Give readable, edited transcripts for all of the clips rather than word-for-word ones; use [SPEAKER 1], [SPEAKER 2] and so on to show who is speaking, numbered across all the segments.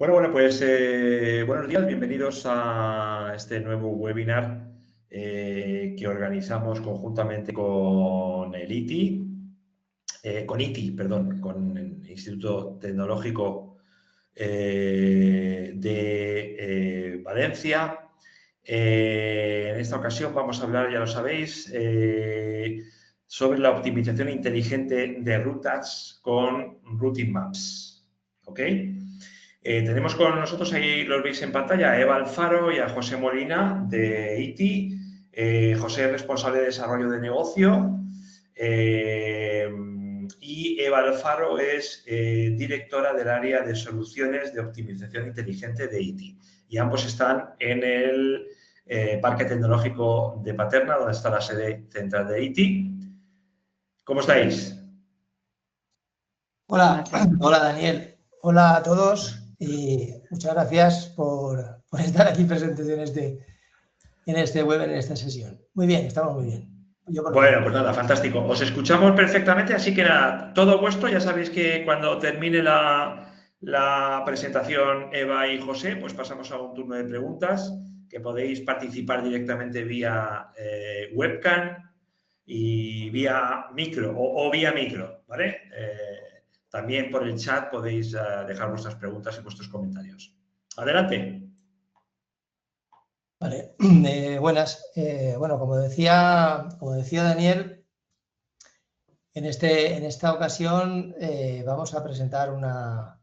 [SPEAKER 1] Bueno, pues buenos días, bienvenidos a este nuevo webinar que organizamos conjuntamente con el ITI, con el Instituto Tecnológico de Valencia. En esta ocasión vamos a hablar, ya lo sabéis, sobre la optimización inteligente de rutas con Routing Maps. ¿Ok? Tenemos con nosotros, ahí los veis en pantalla, a Eva Alfaro y a José Molina de ITI. José es responsable de desarrollo de negocio y Eva Alfaro es directora del área de soluciones de optimización inteligente de ITI. Y ambos están en el Parque Tecnológico de Paterna, donde está la sede central de ITI. ¿Cómo estáis?
[SPEAKER 2] Hola, hola Daniel, hola a todos y muchas gracias por estar aquí presentes en este webinar, en esta sesión. Muy bien, estamos muy bien.
[SPEAKER 1] Bueno, pues nada, fantástico. Os escuchamos perfectamente, así que nada, todo vuestro. Ya sabéis que cuando termine la presentación Eva y José, pues pasamos a un turno de preguntas, que podéis participar directamente vía webcam y vía micro o vía micro, ¿vale? También por el chat podéis dejar vuestras preguntas y vuestros comentarios. Adelante.
[SPEAKER 2] Vale, buenas. Bueno, como decía Daniel, en esta ocasión vamos a presentar una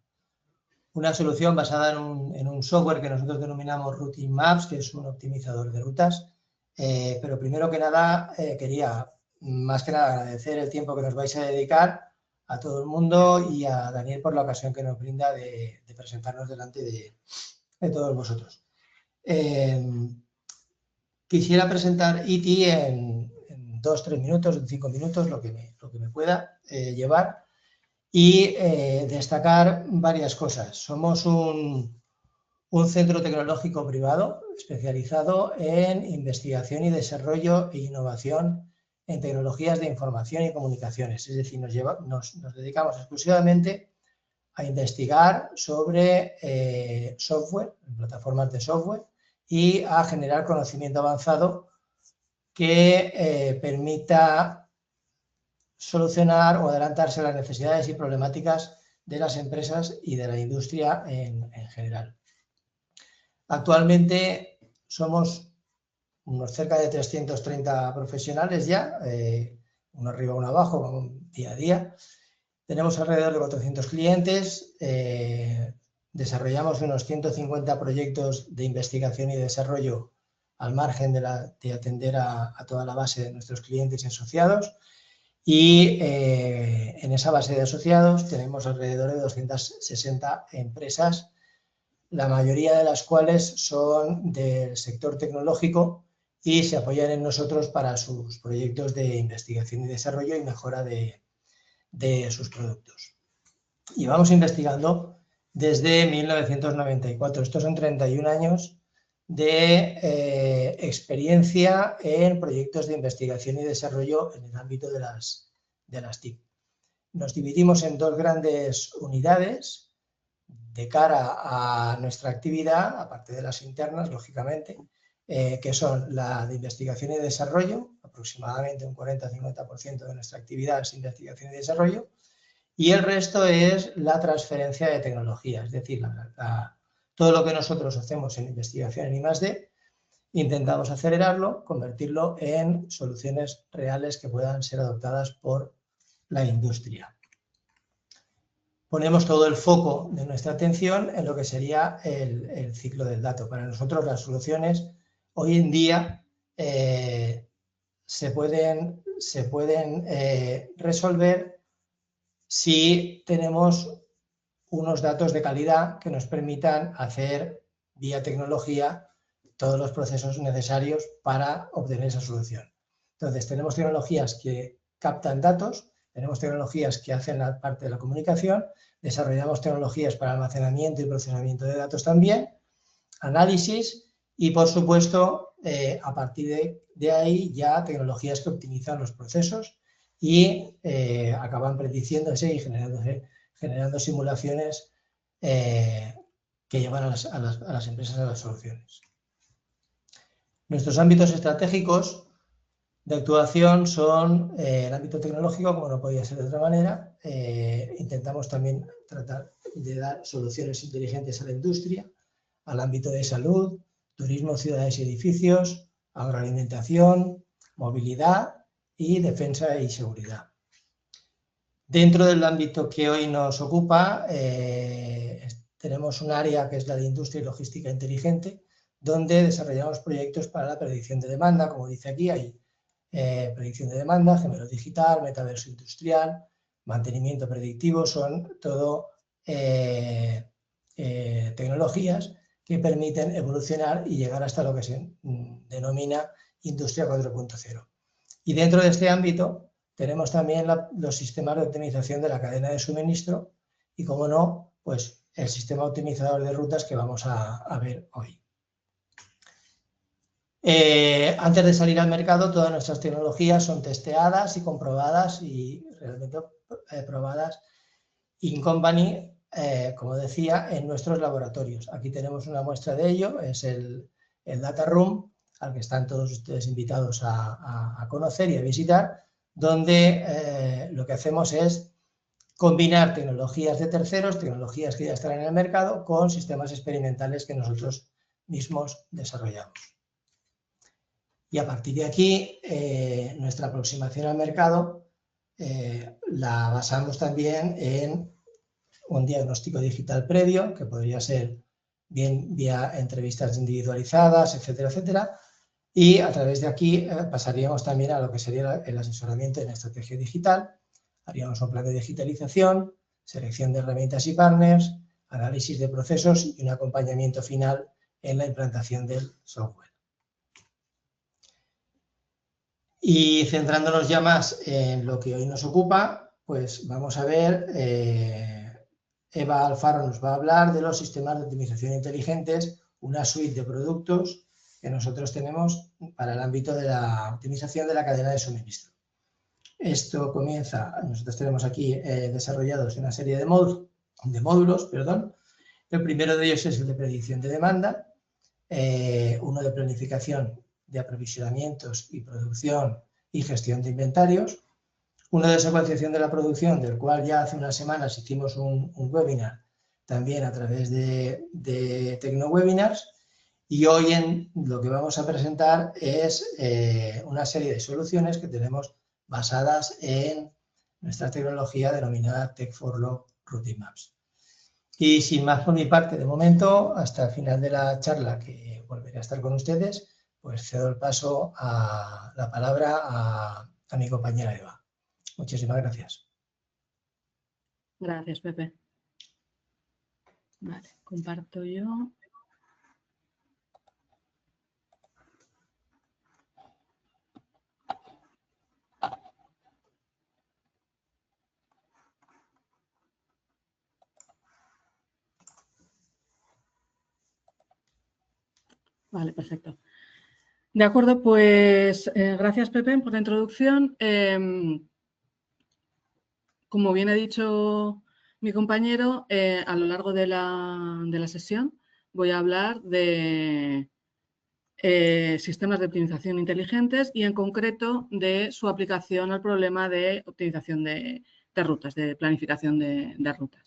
[SPEAKER 2] solución basada en un software que nosotros denominamos Routing Maps, que es un optimizador de rutas. Pero primero que nada, quería más que nada agradecer el tiempo que nos vais a dedicar a todo el mundo y a Daniel por la ocasión que nos brinda de presentarnos delante de todos vosotros. Quisiera presentar ITI en 2-3 minutos, en 5 minutos, lo que me pueda llevar y destacar varias cosas. Somos un centro tecnológico privado especializado en investigación y desarrollo e innovación en tecnologías de información y comunicaciones. Es decir, nos dedicamos exclusivamente a investigar sobre software, plataformas de software, y a generar conocimiento avanzado que permita solucionar o adelantarse a las necesidades y problemáticas de las empresas y de la industria en general. Actualmente somos unos cerca de 330 profesionales ya, uno arriba, uno abajo, día a día. Tenemos alrededor de 400 clientes, desarrollamos unos 150 proyectos de investigación y desarrollo al margen de atender a toda la base de nuestros clientes y asociados. Y en esa base de asociados tenemos alrededor de 260 empresas, la mayoría de las cuales son del sector tecnológico y se apoyan en nosotros para sus proyectos de investigación y desarrollo y mejora de sus productos. Y vamos investigando desde 1994. Estos son 31 años de experiencia en proyectos de investigación y desarrollo en el ámbito de las TIC. Nos dividimos en dos grandes unidades de cara a nuestra actividad, aparte de las internas, lógicamente, que son la de investigación y desarrollo, aproximadamente un 40-50% de nuestra actividad es investigación y desarrollo, y el resto es la transferencia de tecnología, es decir, todo lo que nosotros hacemos en investigación en I+D, intentamos acelerarlo, convertirlo en soluciones reales que puedan ser adoptadas por la industria. Ponemos todo el foco de nuestra atención en lo que sería el ciclo del dato. Para nosotros las soluciones hoy en día se pueden resolver si tenemos unos datos de calidad que nos permitan hacer vía tecnología todos los procesos necesarios para obtener esa solución. Entonces, tenemos tecnologías que captan datos, tenemos tecnologías que hacen la parte de la comunicación, desarrollamos tecnologías para almacenamiento y procesamiento de datos también, análisis y, por supuesto, a partir de ahí ya tecnologías que optimizan los procesos y acaban prediciéndose y generando simulaciones que llevan a las empresas a las soluciones. Nuestros ámbitos estratégicos de actuación son el ámbito tecnológico, como no podía ser de otra manera. Intentamos también tratar de dar soluciones inteligentes a la industria, al ámbito de salud, turismo, ciudades y edificios, agroalimentación, movilidad y defensa y seguridad. Dentro del ámbito que hoy nos ocupa, tenemos un área que es la de industria y logística inteligente, donde desarrollamos proyectos para la predicción de demanda. Como dice aquí, hay predicción de demanda, gemelo digital, metaverso industrial, mantenimiento predictivo, son todo tecnologías que permiten evolucionar y llegar hasta lo que se denomina Industria 4.0. Y dentro de este ámbito tenemos también los sistemas de optimización de la cadena de suministro y, como no, pues el sistema optimizador de rutas que vamos a ver hoy. Antes de salir al mercado, todas nuestras tecnologías son testeadas y comprobadas y realmente probadas in company, como decía, en nuestros laboratorios. Aquí tenemos una muestra de ello, es el Data Room, al que están todos ustedes invitados a conocer y a visitar, donde lo que hacemos es combinar tecnologías de terceros, tecnologías que ya están en el mercado, con sistemas experimentales que nosotros mismos desarrollamos. Y a partir de aquí, nuestra aproximación al mercado la basamos también en un diagnóstico digital previo, que podría ser bien vía entrevistas individualizadas, etcétera, etcétera. Y a través de aquí pasaríamos también a lo que sería el asesoramiento en estrategia digital. Haríamos un plan de digitalización, selección de herramientas y partners, análisis de procesos y un acompañamiento final en la implantación del software. Y centrándonos ya más en lo que hoy nos ocupa, pues vamos a ver, Eva Alfaro nos va a hablar de los sistemas de optimización inteligentes, una suite de productos que nosotros tenemos para el ámbito de la optimización de la cadena de suministro. Esto comienza, nosotros tenemos aquí desarrollados una serie de módulos. El primero de ellos es el de predicción de demanda, uno de planificación de aprovisionamientos y producción y gestión de inventarios, uno de secuenciación de la producción, del cual ya hace unas semanas hicimos un webinar también a través de TecnoWebinars, y hoy lo que vamos a presentar es una serie de soluciones que tenemos basadas en nuestra tecnología denominada Tech4Log Routing Maps. Y sin más por mi parte, de momento, hasta el final de la charla, que volveré a estar con ustedes, pues cedo el paso a la palabra a mi compañera Eva. Muchísimas gracias.
[SPEAKER 3] Gracias, Pepe. Vale, comparto yo. Vale, perfecto. De acuerdo, pues gracias, Pepe, por la introducción. Como bien ha dicho mi compañero, a lo largo de la sesión voy a hablar de sistemas de optimización inteligentes y, en concreto, de su aplicación al problema de optimización de rutas, de planificación de rutas.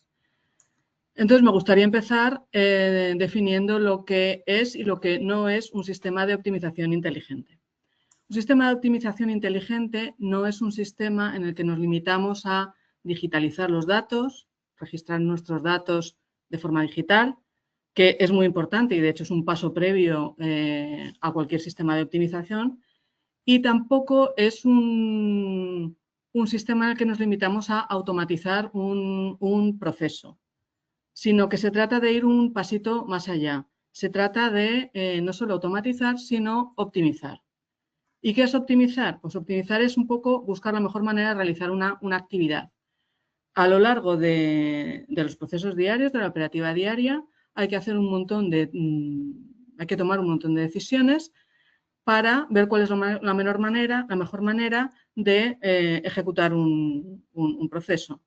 [SPEAKER 3] Entonces, me gustaría empezar definiendo lo que es y lo que no es un sistema de optimización inteligente. Un sistema de optimización inteligente no es un sistema en el que nos limitamos a digitalizar los datos, registrar nuestros datos de forma digital, que es muy importante y, de hecho, es un paso previo a cualquier sistema de optimización, y tampoco es un sistema en el que nos limitamos a automatizar un proceso, sino que se trata de ir un pasito más allá. Se trata de no solo automatizar, sino optimizar. ¿Y qué es optimizar? Pues optimizar es un poco buscar la mejor manera de realizar una actividad. A lo largo de los procesos diarios, de la operativa diaria, hay que hacer hay que tomar un montón de decisiones para ver cuál es la mejor manera de ejecutar un proceso.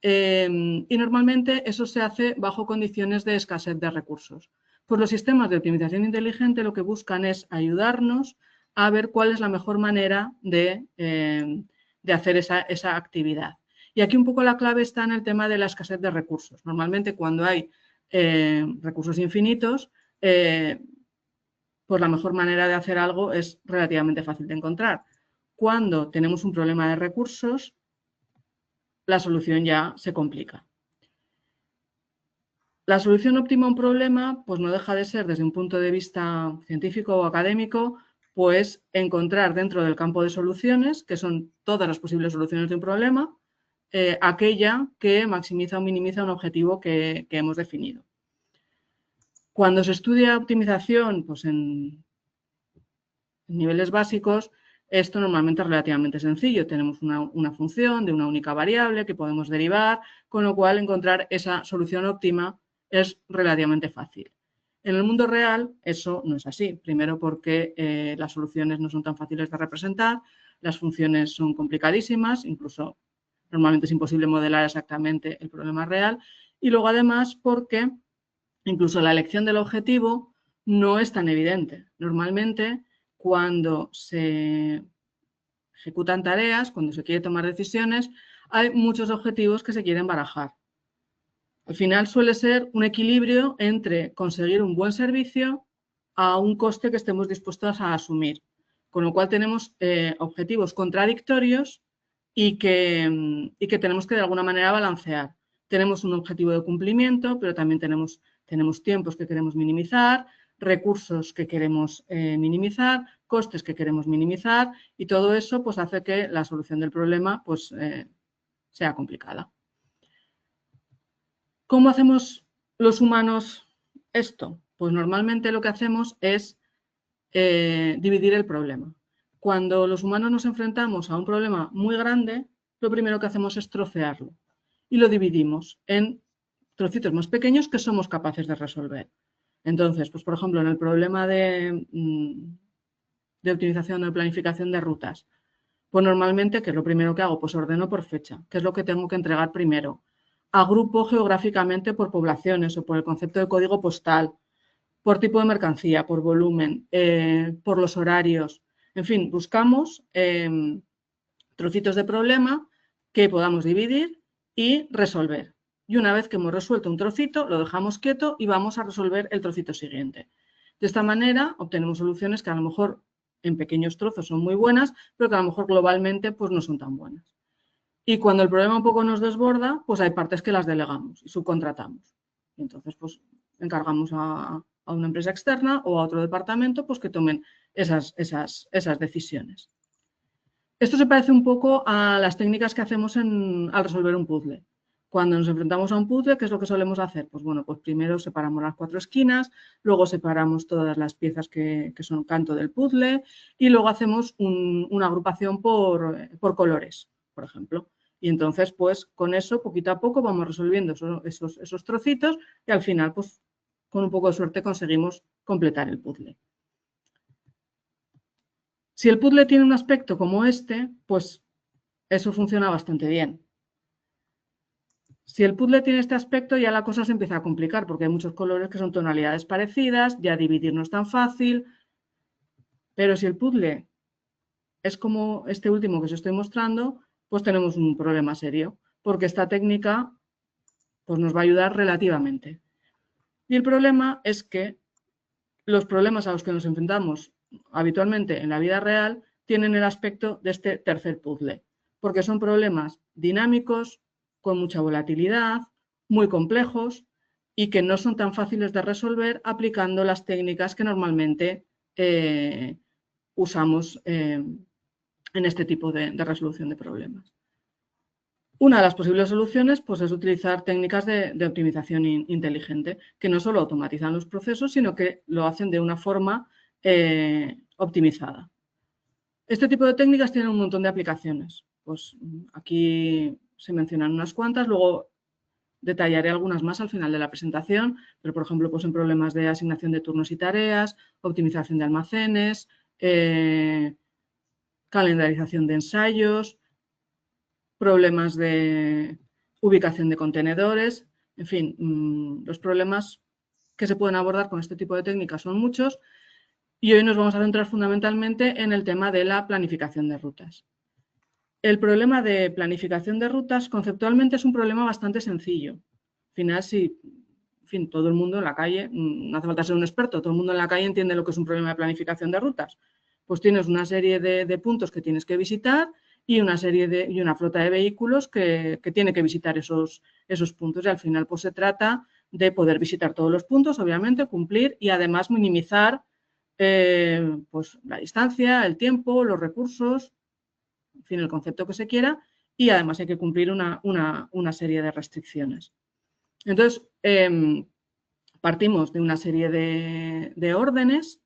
[SPEAKER 3] y normalmente eso se hace bajo condiciones de escasez de recursos. Pues los sistemas de optimización inteligente lo que buscan es ayudarnos a ver cuál es la mejor manera de hacer esa actividad. Y aquí un poco la clave está en el tema de la escasez de recursos. Normalmente cuando hay recursos infinitos, pues la mejor manera de hacer algo es relativamente fácil de encontrar. Cuando tenemos un problema de recursos, la solución ya se complica. La solución óptima a un problema, pues no deja de ser, desde un punto de vista científico o académico, pues encontrar dentro del campo de soluciones, que son todas las posibles soluciones de un problema, aquella que maximiza o minimiza un objetivo que hemos definido. Cuando se estudia optimización, pues en niveles básicos, esto normalmente es relativamente sencillo. Tenemos una función de una única variable que podemos derivar, con lo cual encontrar esa solución óptima es relativamente fácil. En el mundo real eso no es así. Primero porque las soluciones no son tan fáciles de representar, las funciones son complicadísimas, incluso normalmente es imposible modelar exactamente el problema real. Y luego además porque incluso la elección del objetivo no es tan evidente. Normalmente cuando se ejecutan tareas, cuando se quiere tomar decisiones, hay muchos objetivos que se quieren barajar. Al final suele ser un equilibrio entre conseguir un buen servicio a un coste que estemos dispuestos a asumir. Con lo cual tenemos objetivos contradictorios y que tenemos que de alguna manera balancear. Tenemos un objetivo de cumplimiento, pero también tenemos tiempos que queremos minimizar, recursos que queremos minimizar, costes que queremos minimizar y todo eso pues hace que la solución del problema pues, sea complicada. ¿Cómo hacemos los humanos esto? Pues normalmente lo que hacemos es dividir el problema. Cuando los humanos nos enfrentamos a un problema muy grande, lo primero que hacemos es trocearlo y lo dividimos en trocitos más pequeños que somos capaces de resolver. Entonces, pues por ejemplo, en el problema de optimización o de planificación de rutas, pues normalmente, ¿qué es lo primero que hago? Pues ordeno por fecha, qué es lo que tengo que entregar primero. Agrupo geográficamente por poblaciones o por el concepto de código postal, por tipo de mercancía, por volumen, por los horarios. En fin, buscamos trocitos de problema que podamos dividir y resolver. Y una vez que hemos resuelto un trocito, lo dejamos quieto y vamos a resolver el trocito siguiente. De esta manera obtenemos soluciones que a lo mejor en pequeños trozos son muy buenas, pero que a lo mejor globalmente pues no son tan buenas. Y cuando el problema un poco nos desborda, pues hay partes que las delegamos y subcontratamos. Y entonces pues encargamos a una empresa externa o a otro departamento pues que tomen esas decisiones. Esto se parece un poco a las técnicas que hacemos al resolver un puzzle. Cuando nos enfrentamos a un puzzle, ¿qué es lo que solemos hacer? Pues bueno, pues primero separamos las 4 esquinas, luego separamos todas las piezas que son canto del puzzle y luego hacemos una agrupación por colores, por ejemplo. Y entonces, pues con eso, poquito a poco, vamos resolviendo esos trocitos y al final, pues con un poco de suerte conseguimos completar el puzzle. Si el puzzle tiene un aspecto como este, pues eso funciona bastante bien. Si el puzzle tiene este aspecto, ya la cosa se empieza a complicar porque hay muchos colores que son tonalidades parecidas, ya dividir no es tan fácil. Pero si el puzzle es como este último que os estoy mostrando, pues tenemos un problema serio, porque esta técnica pues nos va a ayudar relativamente. Y el problema es que los problemas a los que nos enfrentamos habitualmente en la vida real tienen el aspecto de este tercer puzzle, porque son problemas dinámicos, con mucha volatilidad, muy complejos y que no son tan fáciles de resolver aplicando las técnicas que normalmente usamos en este tipo de resolución de problemas. Una de las posibles soluciones pues, es utilizar técnicas de optimización inteligente, que no solo automatizan los procesos, sino que lo hacen de una forma optimizada. Este tipo de técnicas tienen un montón de aplicaciones. Pues aquí se mencionan unas cuantas, luego detallaré algunas más al final de la presentación, pero por ejemplo pues en problemas de asignación de turnos y tareas, optimización de almacenes, calendarización de ensayos, problemas de ubicación de contenedores, en fin, los problemas que se pueden abordar con este tipo de técnicas son muchos y hoy nos vamos a centrar fundamentalmente en el tema de la planificación de rutas. El problema de planificación de rutas conceptualmente es un problema bastante sencillo. Al final, si en fin, todo el mundo en la calle, no hace falta ser un experto, todo el mundo en la calle entiende lo que es un problema de planificación de rutas. Pues tienes una serie de puntos que tienes que visitar y una flota de vehículos que tiene que visitar esos puntos. Y al final pues se trata de poder visitar todos los puntos, obviamente, cumplir y además minimizar pues, la distancia, el tiempo, los recursos, en fin, el concepto que se quiera, y además hay que cumplir una serie de restricciones. Entonces, partimos de una serie de órdenes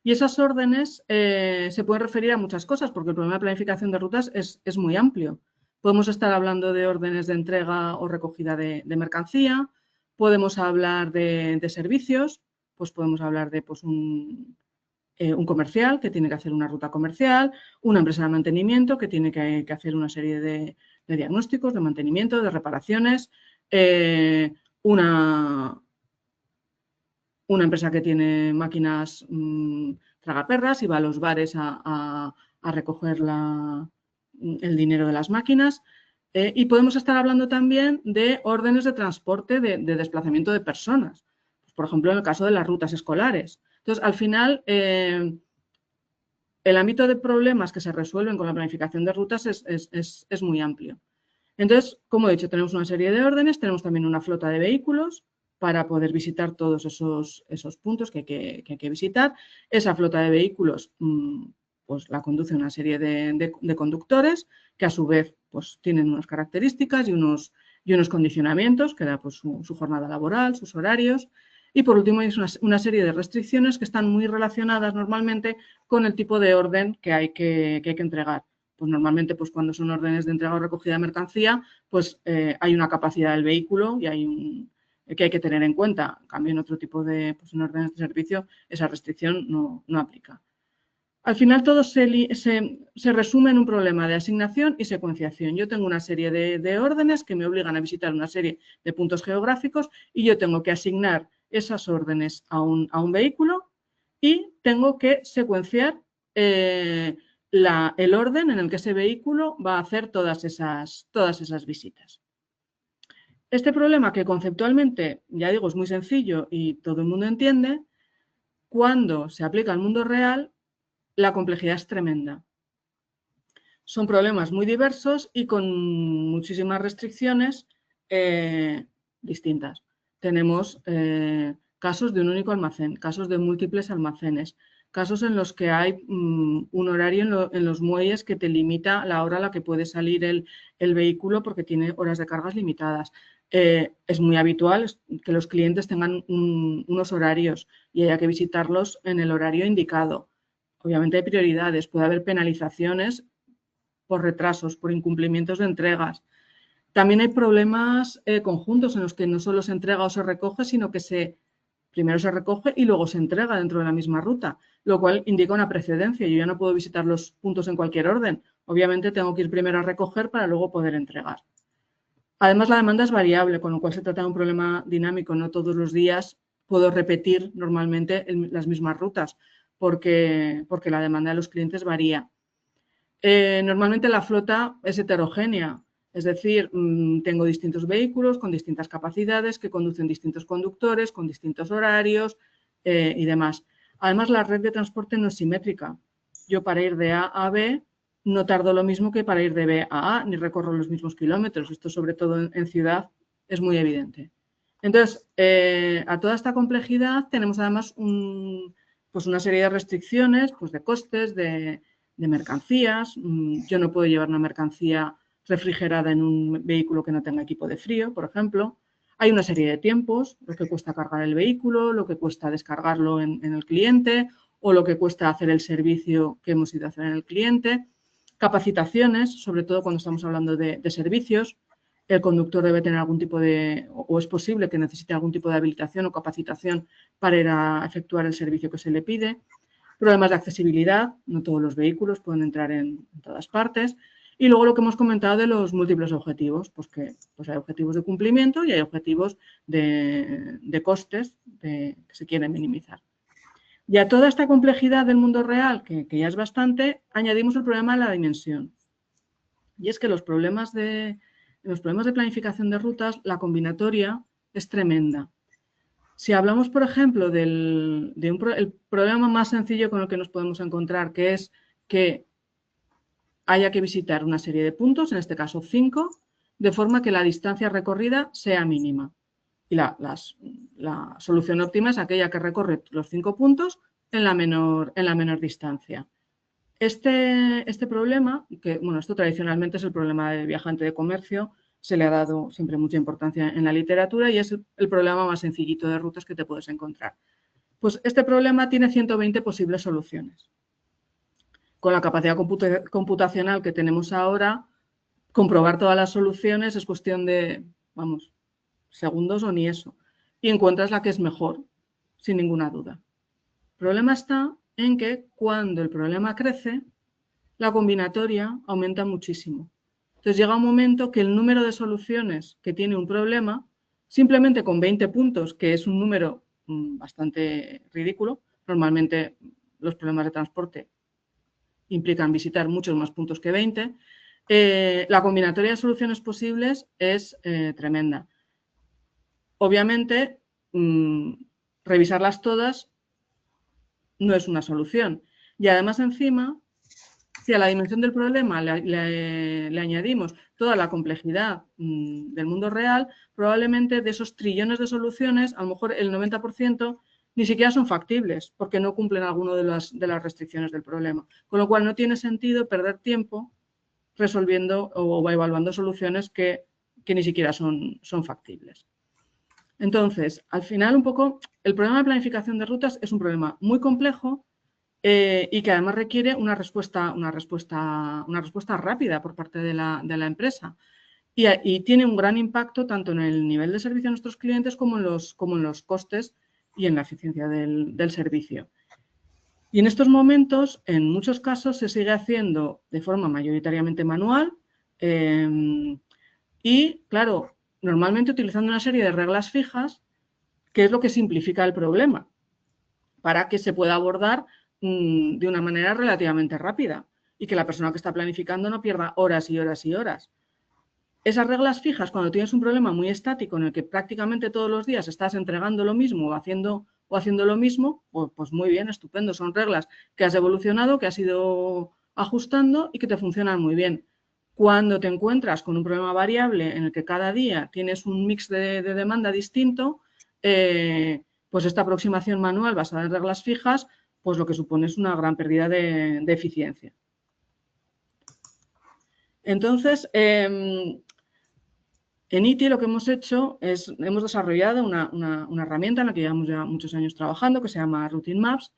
[SPEAKER 3] y esas órdenes se pueden referir a muchas cosas porque el problema de planificación de rutas es muy amplio. Podemos estar hablando de órdenes de entrega o recogida de mercancía, podemos hablar de servicios, pues podemos hablar de pues, un comercial que tiene que hacer una ruta comercial, una empresa de mantenimiento que tiene que hacer una serie de diagnósticos, de mantenimiento, de reparaciones, una empresa que tiene máquinas tragaperras y va a los bares a recoger el dinero de las máquinas. Y podemos estar hablando también de órdenes de transporte de desplazamiento de personas, por ejemplo, en el caso de las rutas escolares. Entonces, al final, el ámbito de problemas que se resuelven con la planificación de rutas es muy amplio. Entonces, como he dicho, tenemos una serie de órdenes, tenemos también una flota de vehículos para poder visitar todos esos puntos que hay que visitar. Esa flota de vehículos pues la conduce una serie de conductores que a su vez pues, tienen unas características y unos condicionamientos que da pues, su jornada laboral, sus horarios. Y por último hay una serie de restricciones que están muy relacionadas normalmente con el tipo de orden que hay que entregar. Pues normalmente pues cuando son órdenes de entrega o recogida de mercancía, pues hay una capacidad del vehículo y que hay que tener en cuenta. En cambio, en otro tipo de pues, en órdenes de servicio, esa restricción no aplica. Al final todo se resume en un problema de asignación y secuenciación. Yo tengo una serie de órdenes que me obligan a visitar una serie de puntos geográficos y yo tengo que asignar esas órdenes a un vehículo y tengo que secuenciar el orden en el que ese vehículo va a hacer todas esas visitas. Este problema que conceptualmente, ya digo, es muy sencillo y todo el mundo entiende, cuando se aplica al mundo real, la complejidad es tremenda. Son problemas muy diversos y con muchísimas restricciones distintas. Tenemos casos de un único almacén, casos de múltiples almacenes, casos en los que hay un horario en los muelles que te limita la hora a la que puede salir el vehículo porque tiene horas de cargas limitadas. Es muy habitual que los clientes tengan unos horarios y haya que visitarlos en el horario indicado. Obviamente hay prioridades, puede haber penalizaciones por retrasos, por incumplimientos de entregas. También hay problemas conjuntos en los que no solo se entrega o se recoge, sino que primero se recoge y luego se entrega dentro de la misma ruta, lo cual indica una precedencia. Yo ya no puedo visitar los puntos en cualquier orden. Obviamente tengo que ir primero a recoger para luego poder entregar. Además, la demanda es variable, con lo cual se trata de un problema dinámico. No todos los días puedo repetir normalmente las mismas rutas porque la demanda de los clientes varía. Normalmente la flota es heterogénea. Es decir, tengo distintos vehículos con distintas capacidades que conducen distintos conductores, con distintos horarios y demás. Además, la red de transporte no es simétrica. Yo para ir de A a B no tardo lo mismo que para ir de B a A, ni recorro los mismos kilómetros. Esto, sobre todo en ciudad, es muy evidente. Entonces, a toda esta complejidad tenemos además pues una serie de restricciones pues de costes, de mercancías. Yo no puedo llevar una mercancía refrigerada en un vehículo que no tenga equipo de frío, por ejemplo. Hay una serie de tiempos, lo que cuesta cargar el vehículo, lo que cuesta descargarlo en el cliente o lo que cuesta hacer el servicio que hemos ido a hacer en el cliente. Capacitaciones, sobre todo cuando estamos hablando de servicios. El conductor debe tener algún tipo o es posible que necesite algún tipo de habilitación o capacitación para ir a efectuar el servicio que se le pide. Problemas de accesibilidad, no todos los vehículos pueden entrar en todas partes. Y luego lo que hemos comentado de los múltiples objetivos, pues que pues hay objetivos de cumplimiento y hay objetivos de costes que se quieren minimizar. Y a toda esta complejidad del mundo real, que ya es bastante, añadimos el problema de la dimensión. Y es que los problemas de planificación de rutas, la combinatoria es tremenda. Si hablamos, por ejemplo, el problema más sencillo con el que nos podemos encontrar, que es que haya que visitar una serie de puntos, en este caso 5, de forma que la distancia recorrida sea mínima. Y la solución óptima es aquella que recorre los 5 puntos en la menor distancia. Este problema, que bueno, esto tradicionalmente es el problema del viajante de comercio, se le ha dado siempre mucha importancia en la literatura y es el problema más sencillito de rutas que te puedes encontrar. Pues este problema tiene 120 posibles soluciones. Con la capacidad computacional que tenemos ahora, comprobar todas las soluciones es cuestión de, vamos, segundos o ni eso. Y encuentras la que es mejor, sin ninguna duda. El problema está en que cuando el problema crece, la combinatoria aumenta muchísimo. Entonces llega un momento que el número de soluciones que tiene un problema, simplemente con 20 puntos, que es un número bastante ridículo, normalmente los problemas de transporte implican visitar muchos más puntos que 20, la combinatoria de soluciones posibles es tremenda. Obviamente, revisarlas todas no es una solución. Y además, encima, si a la dimensión del problema le añadimos toda la complejidad del mundo real, probablemente de esos trillones de soluciones, a lo mejor el 90% ni siquiera son factibles porque no cumplen alguna de las restricciones del problema. Con lo cual no tiene sentido perder tiempo resolviendo o evaluando soluciones que ni siquiera son factibles. Entonces, al final, un poco, el problema de planificación de rutas es un problema muy complejo y que además requiere una respuesta rápida por parte de la empresa. Y tiene un gran impacto tanto en el nivel de servicio a nuestros clientes como en los costes y en la eficiencia del servicio. Y en estos momentos, en muchos casos, se sigue haciendo de forma mayoritariamente manual y, claro, normalmente utilizando una serie de reglas fijas, que es lo que simplifica el problema, para que se pueda abordar de una manera relativamente rápida y que la persona que está planificando no pierda horas y horas y horas. Esas reglas fijas, cuando tienes un problema muy estático en el que prácticamente todos los días estás entregando lo mismo o haciendo lo mismo, pues muy bien, estupendo. Son reglas que has evolucionado, que has ido ajustando y que te funcionan muy bien. Cuando te encuentras con un problema variable en el que cada día tienes un mix de demanda distinto, pues esta aproximación manual basada en reglas fijas, pues lo que supone es una gran pérdida de eficiencia. Entonces, en ITI lo que hemos hecho es, hemos desarrollado una herramienta en la que llevamos ya muchos años trabajando, que se llama Routine Maps,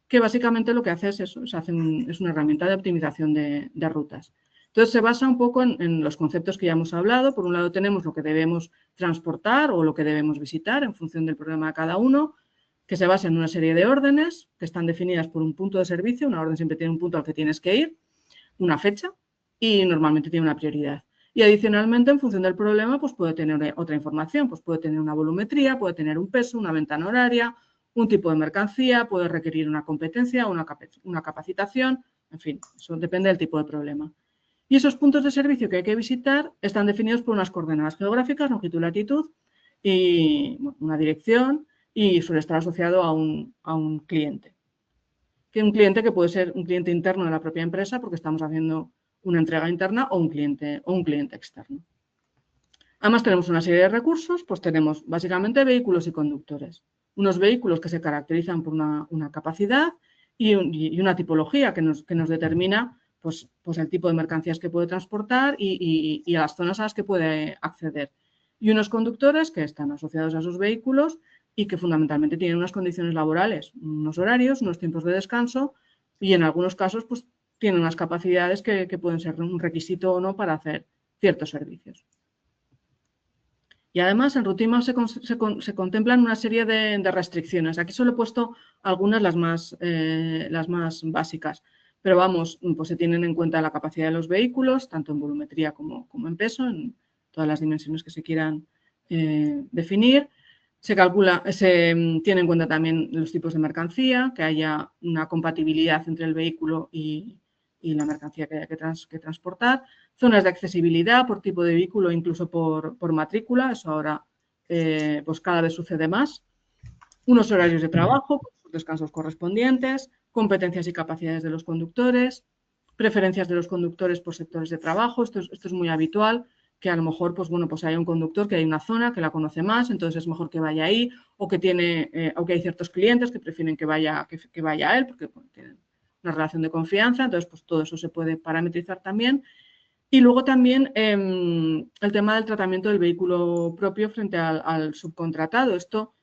[SPEAKER 3] que básicamente lo que hace es eso, es una herramienta de optimización de rutas. Entonces, se basa un poco en los conceptos que ya hemos hablado. Por un lado, tenemos lo que debemos transportar o lo que debemos visitar en función del problema de cada uno, que se basa en una serie de órdenes que están definidas por un punto de servicio. Una orden siempre tiene un punto al que tienes que ir, una fecha y normalmente tiene una prioridad. Y adicionalmente, en función del problema, pues puede tener otra información, pues puede tener una volumetría, puede tener un peso, una ventana horaria, un tipo de mercancía, puede requerir una competencia, una capacitación, en fin, eso depende del tipo de problema. Y esos puntos de servicio que hay que visitar están definidos por unas coordenadas geográficas, longitud y latitud, y una dirección, y suele estar asociado a un cliente. Que un cliente que puede ser un cliente interno de la propia empresa, porque estamos haciendo una entrega interna o un cliente externo. Además, tenemos una serie de recursos, pues tenemos básicamente vehículos y conductores. Unos vehículos que se caracterizan por una capacidad y una tipología que nos determina pues el tipo de mercancías que puede transportar y a las zonas a las que puede acceder. Y unos conductores que están asociados a esos vehículos y que fundamentalmente tienen unas condiciones laborales, unos horarios, unos tiempos de descanso y en algunos casos pues tienen unas capacidades que pueden ser un requisito o no para hacer ciertos servicios. Y además en Routine Maps se contemplan una serie de restricciones. Aquí solo he puesto algunas, las más básicas. pero vamos, pues se tienen en cuenta la capacidad de los vehículos, tanto en volumetría como en peso, en todas las dimensiones que se quieran definir. Se tiene en cuenta también los tipos de mercancía, que haya una compatibilidad entre el vehículo y la mercancía que haya que transportar. Zonas de accesibilidad por tipo de vehículo, incluso por matrícula, eso ahora pues cada vez sucede más. Unos horarios de trabajo, con sus descansos correspondientes, competencias y capacidades de los conductores, preferencias de los conductores por sectores de trabajo. Esto es muy habitual, que a lo mejor, pues bueno, pues hay un conductor que hay una zona que la conoce más, entonces es mejor que vaya ahí, o que hay ciertos clientes que prefieren que vaya a él, porque bueno, tienen una relación de confianza, entonces pues todo eso se puede parametrizar también. Y luego también el tema del tratamiento del vehículo propio frente al subcontratado. Esto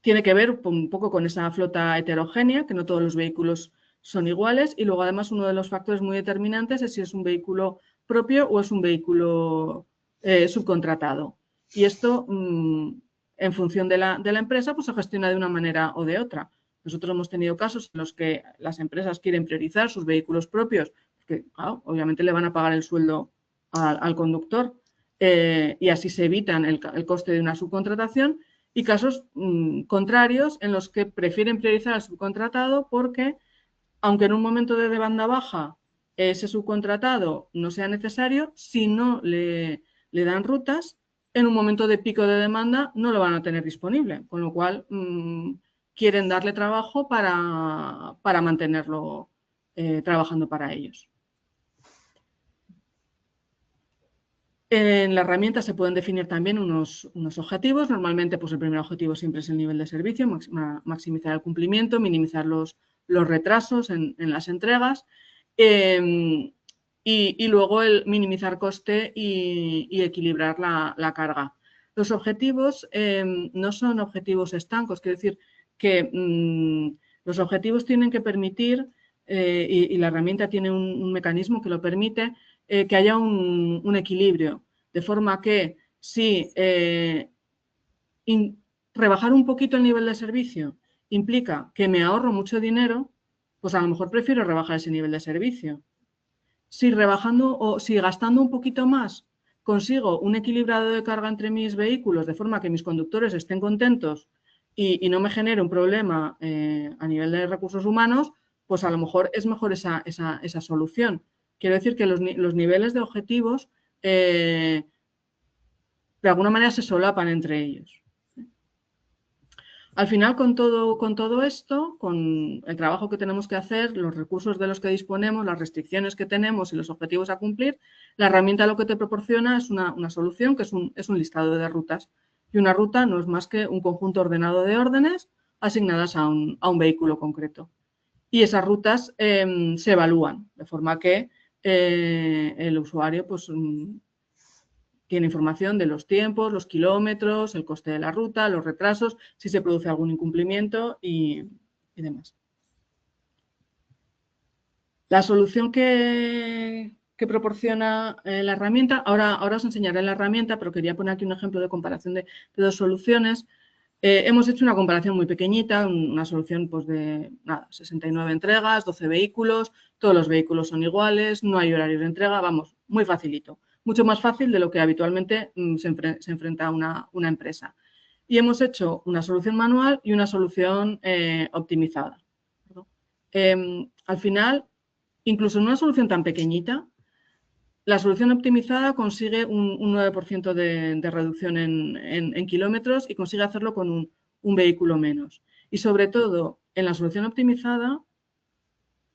[SPEAKER 3] tiene que ver un poco con esa flota heterogénea, que no todos los vehículos son iguales, y luego además uno de los factores muy determinantes es si es un vehículo propio o es un vehículo subcontratado. Y esto, en función de la empresa, pues se gestiona de una manera o de otra. Nosotros hemos tenido casos en los que las empresas quieren priorizar sus vehículos propios, porque claro, obviamente le van a pagar el sueldo al conductor y así se evitan el coste de una subcontratación, y casos contrarios en los que prefieren priorizar al subcontratado porque, aunque en un momento de demanda baja ese subcontratado no sea necesario, si no le dan rutas, en un momento de pico de demanda no lo van a tener disponible, con lo cual quieren darle trabajo para mantenerlo trabajando para ellos. En la herramienta se pueden definir también unos objetivos. Normalmente, pues el primer objetivo siempre es el nivel de servicio, maximizar el cumplimiento, minimizar los retrasos en las entregas y luego el minimizar coste y equilibrar la carga. Los objetivos no son objetivos estancos, quiero decir que los objetivos tienen que permitir, y la herramienta tiene un mecanismo que lo permite, que haya un equilibrio, de forma que si rebajar un poquito el nivel de servicio implica que me ahorro mucho dinero, pues a lo mejor prefiero rebajar ese nivel de servicio. Si rebajando o si gastando un poquito más consigo un equilibrado de carga entre mis vehículos, de forma que mis conductores estén contentos y no me genere un problema a nivel de recursos humanos, pues a lo mejor es mejor esa solución. Quiero decir que los niveles de objetivos de alguna manera se solapan entre ellos. Al final, con todo esto, con el trabajo que tenemos que hacer, los recursos de los que disponemos, las restricciones que tenemos y los objetivos a cumplir, la herramienta lo que te proporciona es una solución que es un listado de rutas. Y una ruta no es más que un conjunto ordenado de órdenes asignadas a un vehículo concreto. Y esas rutas se evalúan, de forma que el usuario pues, tiene información de los tiempos, los kilómetros, el coste de la ruta, los retrasos, si se produce algún incumplimiento y demás. La solución que proporciona la herramienta, ahora os enseñaré la herramienta, pero quería poner aquí un ejemplo de comparación de dos soluciones. Hemos hecho una comparación muy pequeñita, una solución pues, de 69 entregas, 12 vehículos, todos los vehículos son iguales, no hay horario de entrega, vamos, muy facilito. Mucho más fácil de lo que habitualmente se enfrenta una empresa. Y hemos hecho una solución manual y una solución optimizada. Al final, incluso en una solución tan pequeñita, la solución optimizada consigue un 9% de reducción en kilómetros y consigue hacerlo con un vehículo menos. Y sobre todo, en la solución optimizada,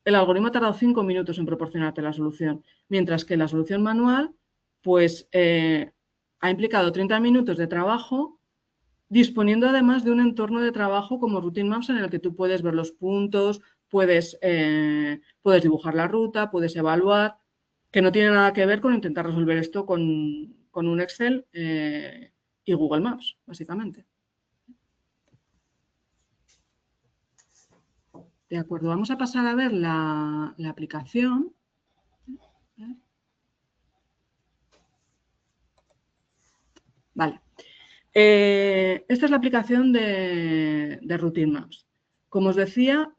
[SPEAKER 3] el algoritmo ha tardado 5 minutos en proporcionarte la solución, mientras que la solución manual pues ha implicado 30 minutos de trabajo, disponiendo además de un entorno de trabajo como Routine Maps en el que tú puedes ver los puntos, puedes dibujar la ruta, puedes evaluar, que no tiene nada que ver con intentar resolver esto con un Excel y Google Maps, básicamente. De acuerdo, vamos a pasar a ver la aplicación. Vale. Esta es la aplicación de Routine Maps. Como os decía,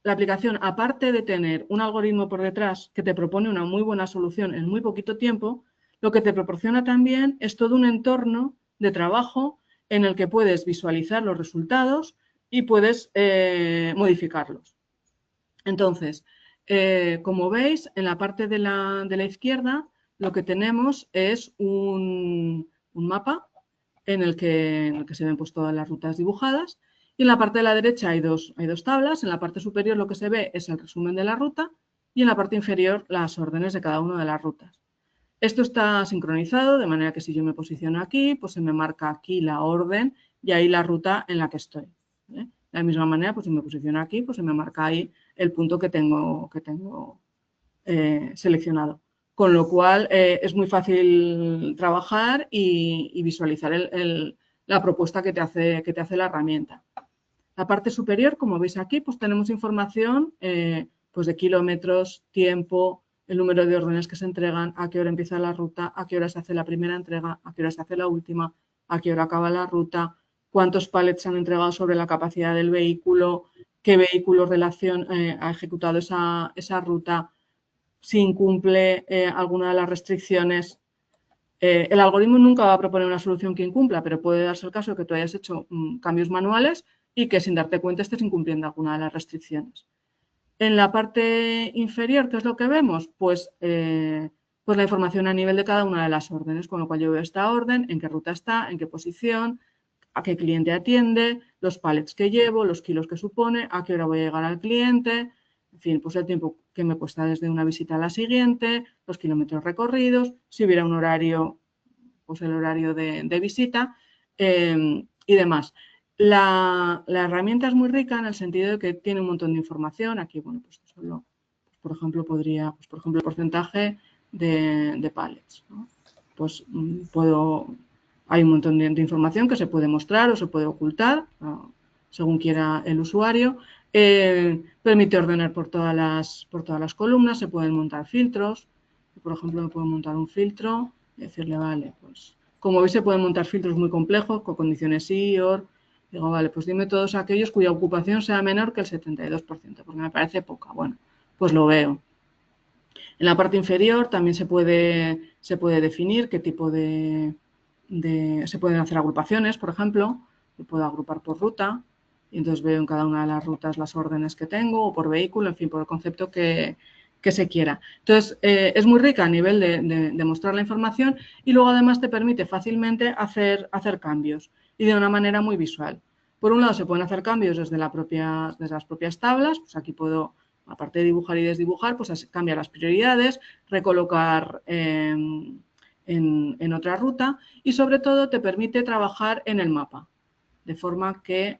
[SPEAKER 3] la aplicación, aparte de tener un algoritmo por detrás que te propone una muy buena solución en muy poquito tiempo, lo que te proporciona también es todo un entorno de trabajo en el que puedes visualizar los resultados y puedes modificarlos. Entonces, como veis, en la parte de la izquierda lo que tenemos es un mapa en el que se ven pues, todas las rutas dibujadas. Y en la parte de la derecha hay dos tablas. En la parte superior lo que se ve es el resumen de la ruta y en la parte inferior las órdenes de cada una de las rutas. Esto está sincronizado, de manera que si yo me posiciono aquí, pues se me marca aquí la orden y ahí la ruta en la que estoy, ¿vale? De la misma manera, pues si me posiciono aquí, pues se me marca ahí el punto que tengo seleccionado. Con lo cual es muy fácil trabajar y visualizar la propuesta que te hace la herramienta. La parte superior, como veis aquí, pues tenemos información pues de kilómetros, tiempo, el número de órdenes que se entregan, a qué hora empieza la ruta, a qué hora se hace la primera entrega, a qué hora se hace la última, a qué hora acaba la ruta, cuántos pallets se han entregado sobre la capacidad del vehículo, qué vehículo ha ejecutado esa ruta, si incumple alguna de las restricciones. El algoritmo nunca va a proponer una solución que incumpla, pero puede darse el caso de que tú hayas hecho cambios manuales y que sin darte cuenta estés incumpliendo alguna de las restricciones. En la parte inferior, ¿qué es lo que vemos? Pues la información a nivel de cada una de las órdenes, con lo cual yo veo esta orden, en qué ruta está, en qué posición, a qué cliente atiende, los pallets que llevo, los kilos que supone, a qué hora voy a llegar al cliente, en fin, pues el tiempo que me cuesta desde una visita a la siguiente, los kilómetros recorridos, si hubiera un horario, pues el horario de visita y demás. La herramienta es muy rica en el sentido de que tiene un montón de información. Aquí, bueno, pues solo, por ejemplo, el porcentaje de pallets, ¿no? Pues hay un montón de información que se puede mostrar o se puede ocultar, ¿no? Según quiera el usuario. Permite ordenar por todas las columnas, se pueden montar filtros. Por ejemplo, me puedo montar un filtro y decirle, vale, pues como veis se pueden montar filtros muy complejos con condiciones IOR. Digo, vale, pues dime todos aquellos cuya ocupación sea menor que el 72%, porque me parece poca. Bueno, pues lo veo. En la parte inferior también se puede definir qué tipo se pueden hacer agrupaciones, por ejemplo. Yo puedo agrupar por ruta y entonces veo en cada una de las rutas las órdenes que tengo o por vehículo, en fin, por el concepto que se quiera. Entonces, es muy rica a nivel de mostrar la información y luego además te permite fácilmente hacer cambios y de una manera muy visual. Por un lado, se pueden hacer cambios desde las propias tablas, pues aquí puedo, aparte de dibujar y desdibujar, pues cambiar las prioridades, recolocar en otra ruta y sobre todo te permite trabajar en el mapa, de forma que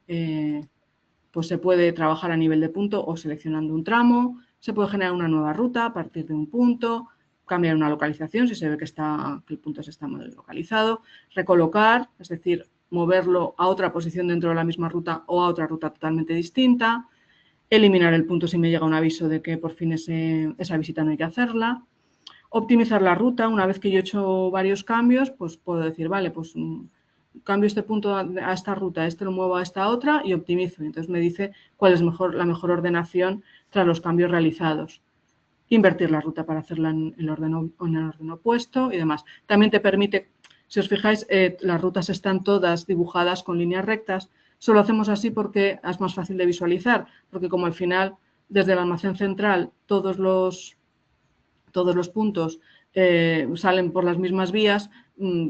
[SPEAKER 3] pues se puede trabajar a nivel de punto o seleccionando un tramo, se puede generar una nueva ruta a partir de un punto, cambiar una localización si se ve que el punto está mal localizado, recolocar, es decir, moverlo a otra posición dentro de la misma ruta o a otra ruta totalmente distinta, eliminar el punto si me llega un aviso de que por fin esa visita no hay que hacerla, optimizar la ruta. Una vez que yo he hecho varios cambios, pues puedo decir, vale, pues cambio este punto a esta ruta, este lo muevo a esta otra y optimizo. Entonces me dice cuál es la mejor ordenación tras los cambios realizados. Invertir la ruta para hacerla en el orden opuesto y demás. También te permite, si os fijáis, las rutas están todas dibujadas con líneas rectas. Solo hacemos así porque es más fácil de visualizar, porque como al final, desde el almacén central, todos los puntos salen por las mismas vías,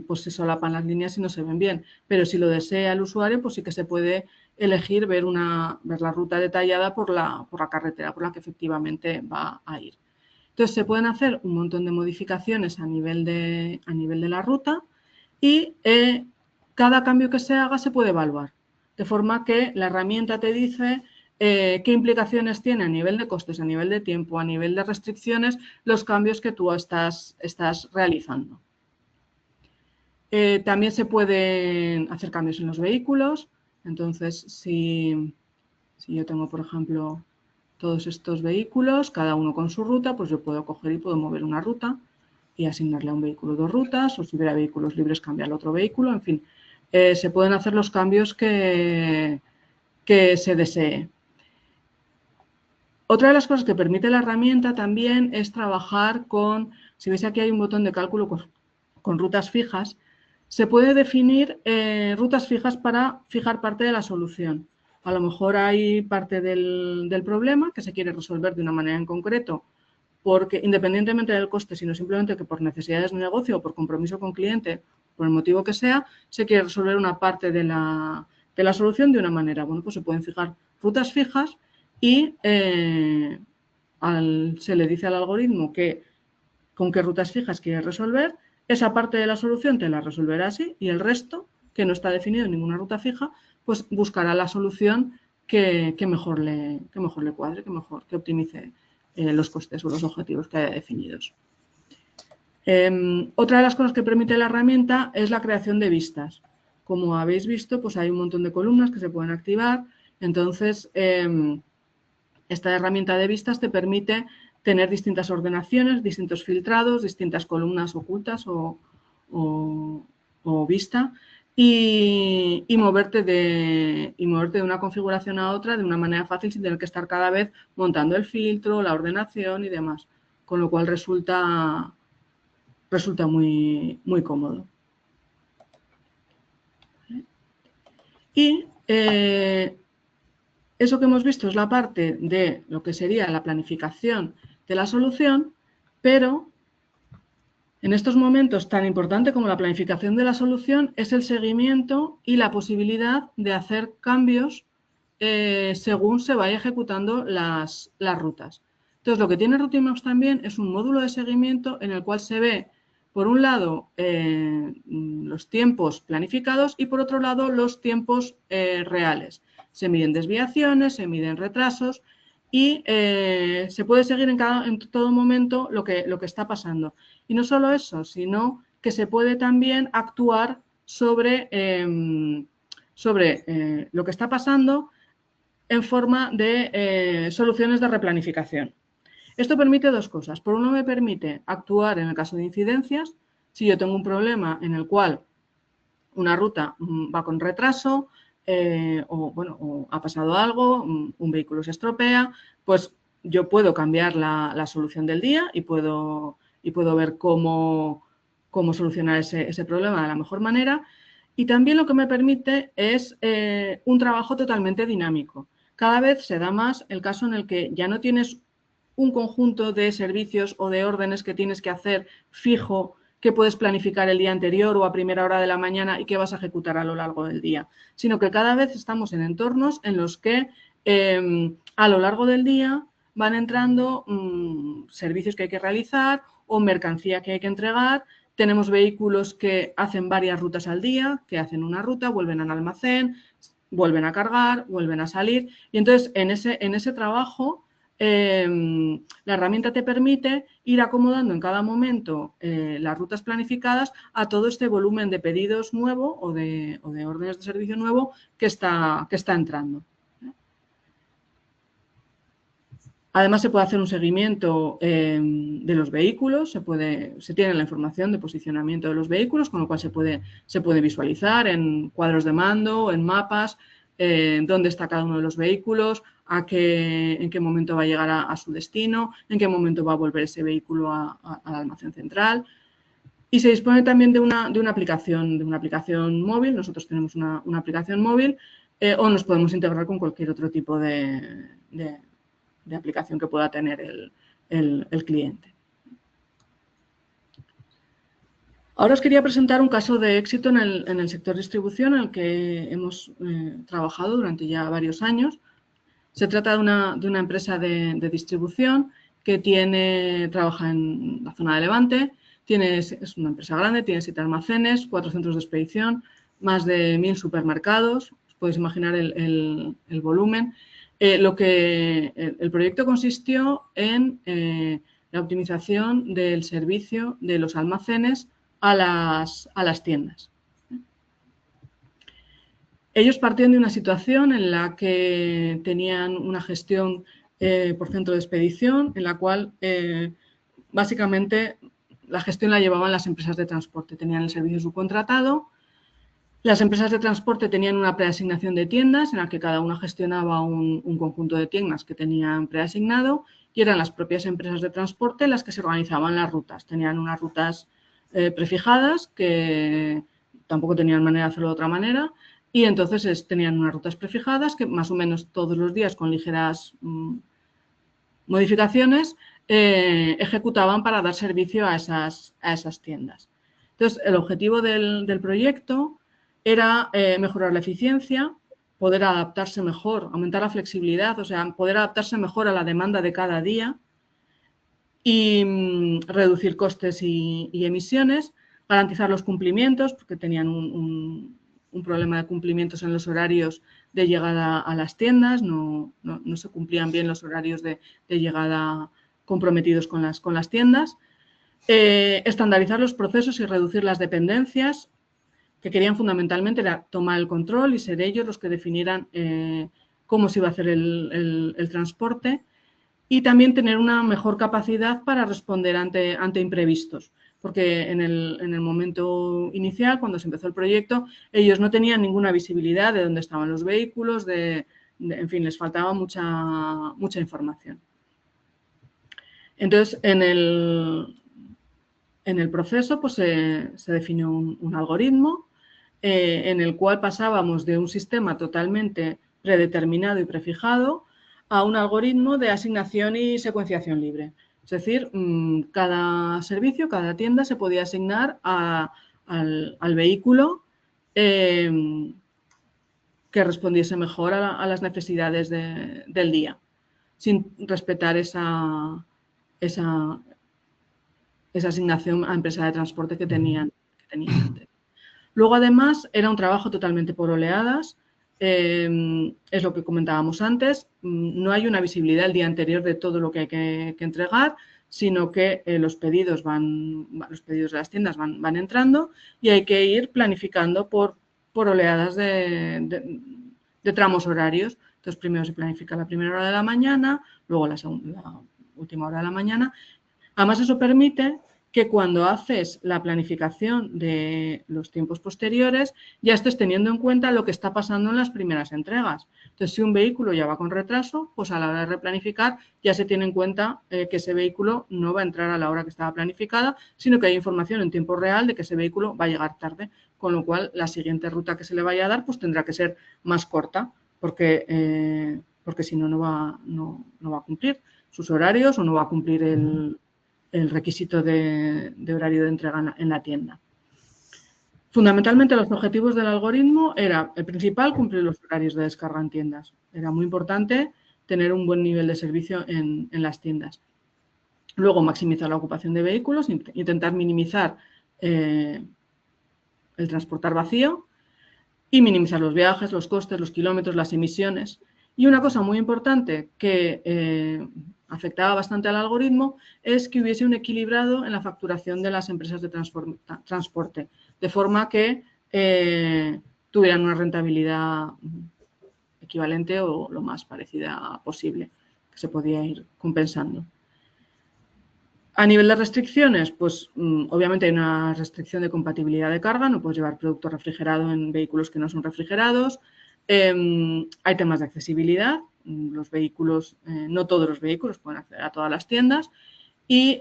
[SPEAKER 3] pues se solapan las líneas y no se ven bien. Pero si lo desea el usuario, pues sí que se puede elegir ver la ruta detallada por la carretera por la que efectivamente va a ir. Entonces se pueden hacer un montón de modificaciones a nivel de la ruta y cada cambio que se haga se puede evaluar. De forma que la herramienta te dice qué implicaciones tiene a nivel de costes, a nivel de tiempo, a nivel de restricciones, los cambios que tú estás realizando. También se pueden hacer cambios en los vehículos. Entonces, si yo tengo, por ejemplo, todos estos vehículos, cada uno con su ruta, pues yo puedo coger y puedo mover una ruta y asignarle a un vehículo 2 rutas, o si hubiera vehículos libres, cambiar otro vehículo, en fin. Se pueden hacer los cambios que se desee. Otra de las cosas que permite la herramienta también es trabajar con, si veis aquí hay un botón de cálculo con rutas fijas, se puede definir rutas fijas para fijar parte de la solución. A lo mejor hay parte del problema que se quiere resolver de una manera en concreto, porque independientemente del coste, sino simplemente que por necesidades de negocio o por compromiso con cliente, por el motivo que sea, se quiere resolver una parte de la solución de una manera. Bueno, pues se pueden fijar rutas fijas y se le dice al algoritmo con qué rutas fijas quiere resolver, esa parte de la solución te la resolverá así y el resto, que no está definido en ninguna ruta fija, pues buscará la solución que mejor le cuadre, que optimice los costes o los objetivos que haya definidos. Otra de las cosas que permite la herramienta es la creación de vistas. Como habéis visto, pues hay un montón de columnas que se pueden activar. Entonces, esta herramienta de vistas te permite tener distintas ordenaciones, distintos filtrados, distintas columnas ocultas o vista y moverte de una configuración a otra de una manera fácil sin tener que estar cada vez montando el filtro, la ordenación y demás. Con lo cual resulta muy, muy cómodo. Y eso que hemos visto es la parte de lo que sería la planificación de la solución, pero en estos momentos tan importante como la planificación de la solución es el seguimiento y la posibilidad de hacer cambios según se vaya ejecutando las rutas. Entonces, lo que tiene Routingmaps también es un módulo de seguimiento en el cual se ve, por un lado, los tiempos planificados y, por otro lado, los tiempos reales. Se miden desviaciones, se miden retrasos y se puede seguir en todo momento lo que está pasando. Y no solo eso, sino que se puede también actuar sobre lo que está pasando en forma de soluciones de replanificación. Esto permite dos cosas. Por uno, me permite actuar en el caso de incidencias. Si yo tengo un problema en el cual una ruta va con retraso o ha pasado algo, un vehículo se estropea, pues yo puedo cambiar la solución del día y puedo ver cómo solucionar ese problema de la mejor manera. Y también lo que me permite es un trabajo totalmente dinámico. Cada vez se da más el caso en el que ya no tienes un conjunto de servicios o de órdenes que tienes que hacer fijo, que puedes planificar el día anterior o a primera hora de la mañana y que vas a ejecutar a lo largo del día, sino que cada vez estamos en entornos en los que a lo largo del día van entrando servicios que hay que realizar o mercancía que hay que entregar. Tenemos vehículos que hacen varias rutas al día, que hacen una ruta, vuelven al almacén, vuelven a cargar, vuelven a salir. Y entonces, en ese trabajo, la herramienta te permite ir acomodando en cada momento las rutas planificadas a todo este volumen de pedidos nuevo o de órdenes de servicio nuevo que está entrando. Además, se puede hacer un seguimiento de los vehículos, se tiene la información de posicionamiento de los vehículos, con lo cual se puede visualizar en cuadros de mando, en mapas, dónde está cada uno de los vehículos, en qué momento va a llegar a su destino, en qué momento va a volver ese vehículo al almacén central. Y se dispone también de una aplicación móvil. Nosotros tenemos una aplicación móvil o nos podemos integrar con cualquier otro tipo de aplicación que pueda tener el cliente. Ahora os quería presentar un caso de éxito en el sector distribución en el que hemos trabajado durante ya varios años. Se trata de una empresa de distribución que trabaja en la zona de Levante. Es una empresa grande, tiene 7 almacenes, 4 centros de expedición, más de 1000 supermercados. Os podéis imaginar el volumen. El proyecto consistió en la optimización del servicio de los almacenes a las tiendas. Ellos partían de una situación en la que tenían una gestión por centro de expedición, en la cual básicamente la gestión la llevaban las empresas de transporte. Tenían el servicio subcontratado Las empresas de transporte tenían una preasignación de tiendas en la que cada una gestionaba un conjunto de tiendas que tenían preasignado y eran las propias empresas de transporte las que se organizaban las rutas. Tenían unas rutas prefijadas que tampoco tenían manera de hacerlo de otra manera y entonces tenían unas rutas prefijadas que más o menos todos los días con ligeras modificaciones ejecutaban para dar servicio a esas tiendas. Entonces, el objetivo del proyecto era mejorar la eficiencia, poder adaptarse mejor, aumentar la flexibilidad, o sea, poder adaptarse mejor a la demanda de cada día y reducir costes y emisiones, garantizar los cumplimientos, porque tenían un problema de cumplimientos en los horarios de llegada a las tiendas, no se cumplían bien los horarios de llegada comprometidos con las tiendas, estandarizar los procesos y reducir las dependencias, que querían fundamentalmente era tomar el control y ser ellos los que definieran cómo se iba a hacer el transporte y también tener una mejor capacidad para responder ante imprevistos. Porque en el momento inicial, cuando se empezó el proyecto, ellos no tenían ninguna visibilidad de dónde estaban los vehículos, en fin, les faltaba mucha información. Entonces, en el proceso pues, se definió un algoritmo en el cual pasábamos de un sistema totalmente predeterminado y prefijado a un algoritmo de asignación y secuenciación libre. Es decir, cada servicio, cada tienda se podía asignar al vehículo que respondiese mejor a las necesidades del día, sin respetar esa asignación a empresa de transporte que tenían antes. Luego, además, era un trabajo totalmente por oleadas, es lo que comentábamos antes, no hay una visibilidad el día anterior de todo lo que hay que entregar, sino que los pedidos de las tiendas van entrando y hay que ir planificando por oleadas de tramos horarios. Entonces, primero se planifica la primera hora de la mañana, luego la última hora de la mañana. Además, eso permite que cuando haces la planificación de los tiempos posteriores ya estés teniendo en cuenta lo que está pasando en las primeras entregas. Entonces, si un vehículo ya va con retraso, pues a la hora de replanificar ya se tiene en cuenta que ese vehículo no va a entrar a la hora que estaba planificada, sino que hay información en tiempo real de que ese vehículo va a llegar tarde, con lo cual la siguiente ruta que se le vaya a dar pues tendrá que ser más corta, porque si no, no va a cumplir sus horarios o no va a cumplir el requisito de horario de entrega en la tienda. Fundamentalmente, los objetivos del algoritmo era, el principal, cumplir los horarios de descarga en tiendas. Era muy importante tener un buen nivel de servicio en las tiendas. Luego, maximizar la ocupación de vehículos, intentar minimizar el transportar vacío y minimizar los viajes, los costes, los kilómetros, las emisiones. Y una cosa muy importante que afectaba bastante al algoritmo es que hubiese un equilibrado en la facturación de las empresas de transporte, de forma que tuvieran una rentabilidad equivalente o lo más parecida posible, que se podía ir compensando. A nivel de restricciones, pues obviamente hay una restricción de compatibilidad de carga, no puedes llevar producto refrigerado en vehículos que no son refrigerados. Hay temas de accesibilidad, los vehículos, no todos los vehículos pueden acceder a todas las tiendas y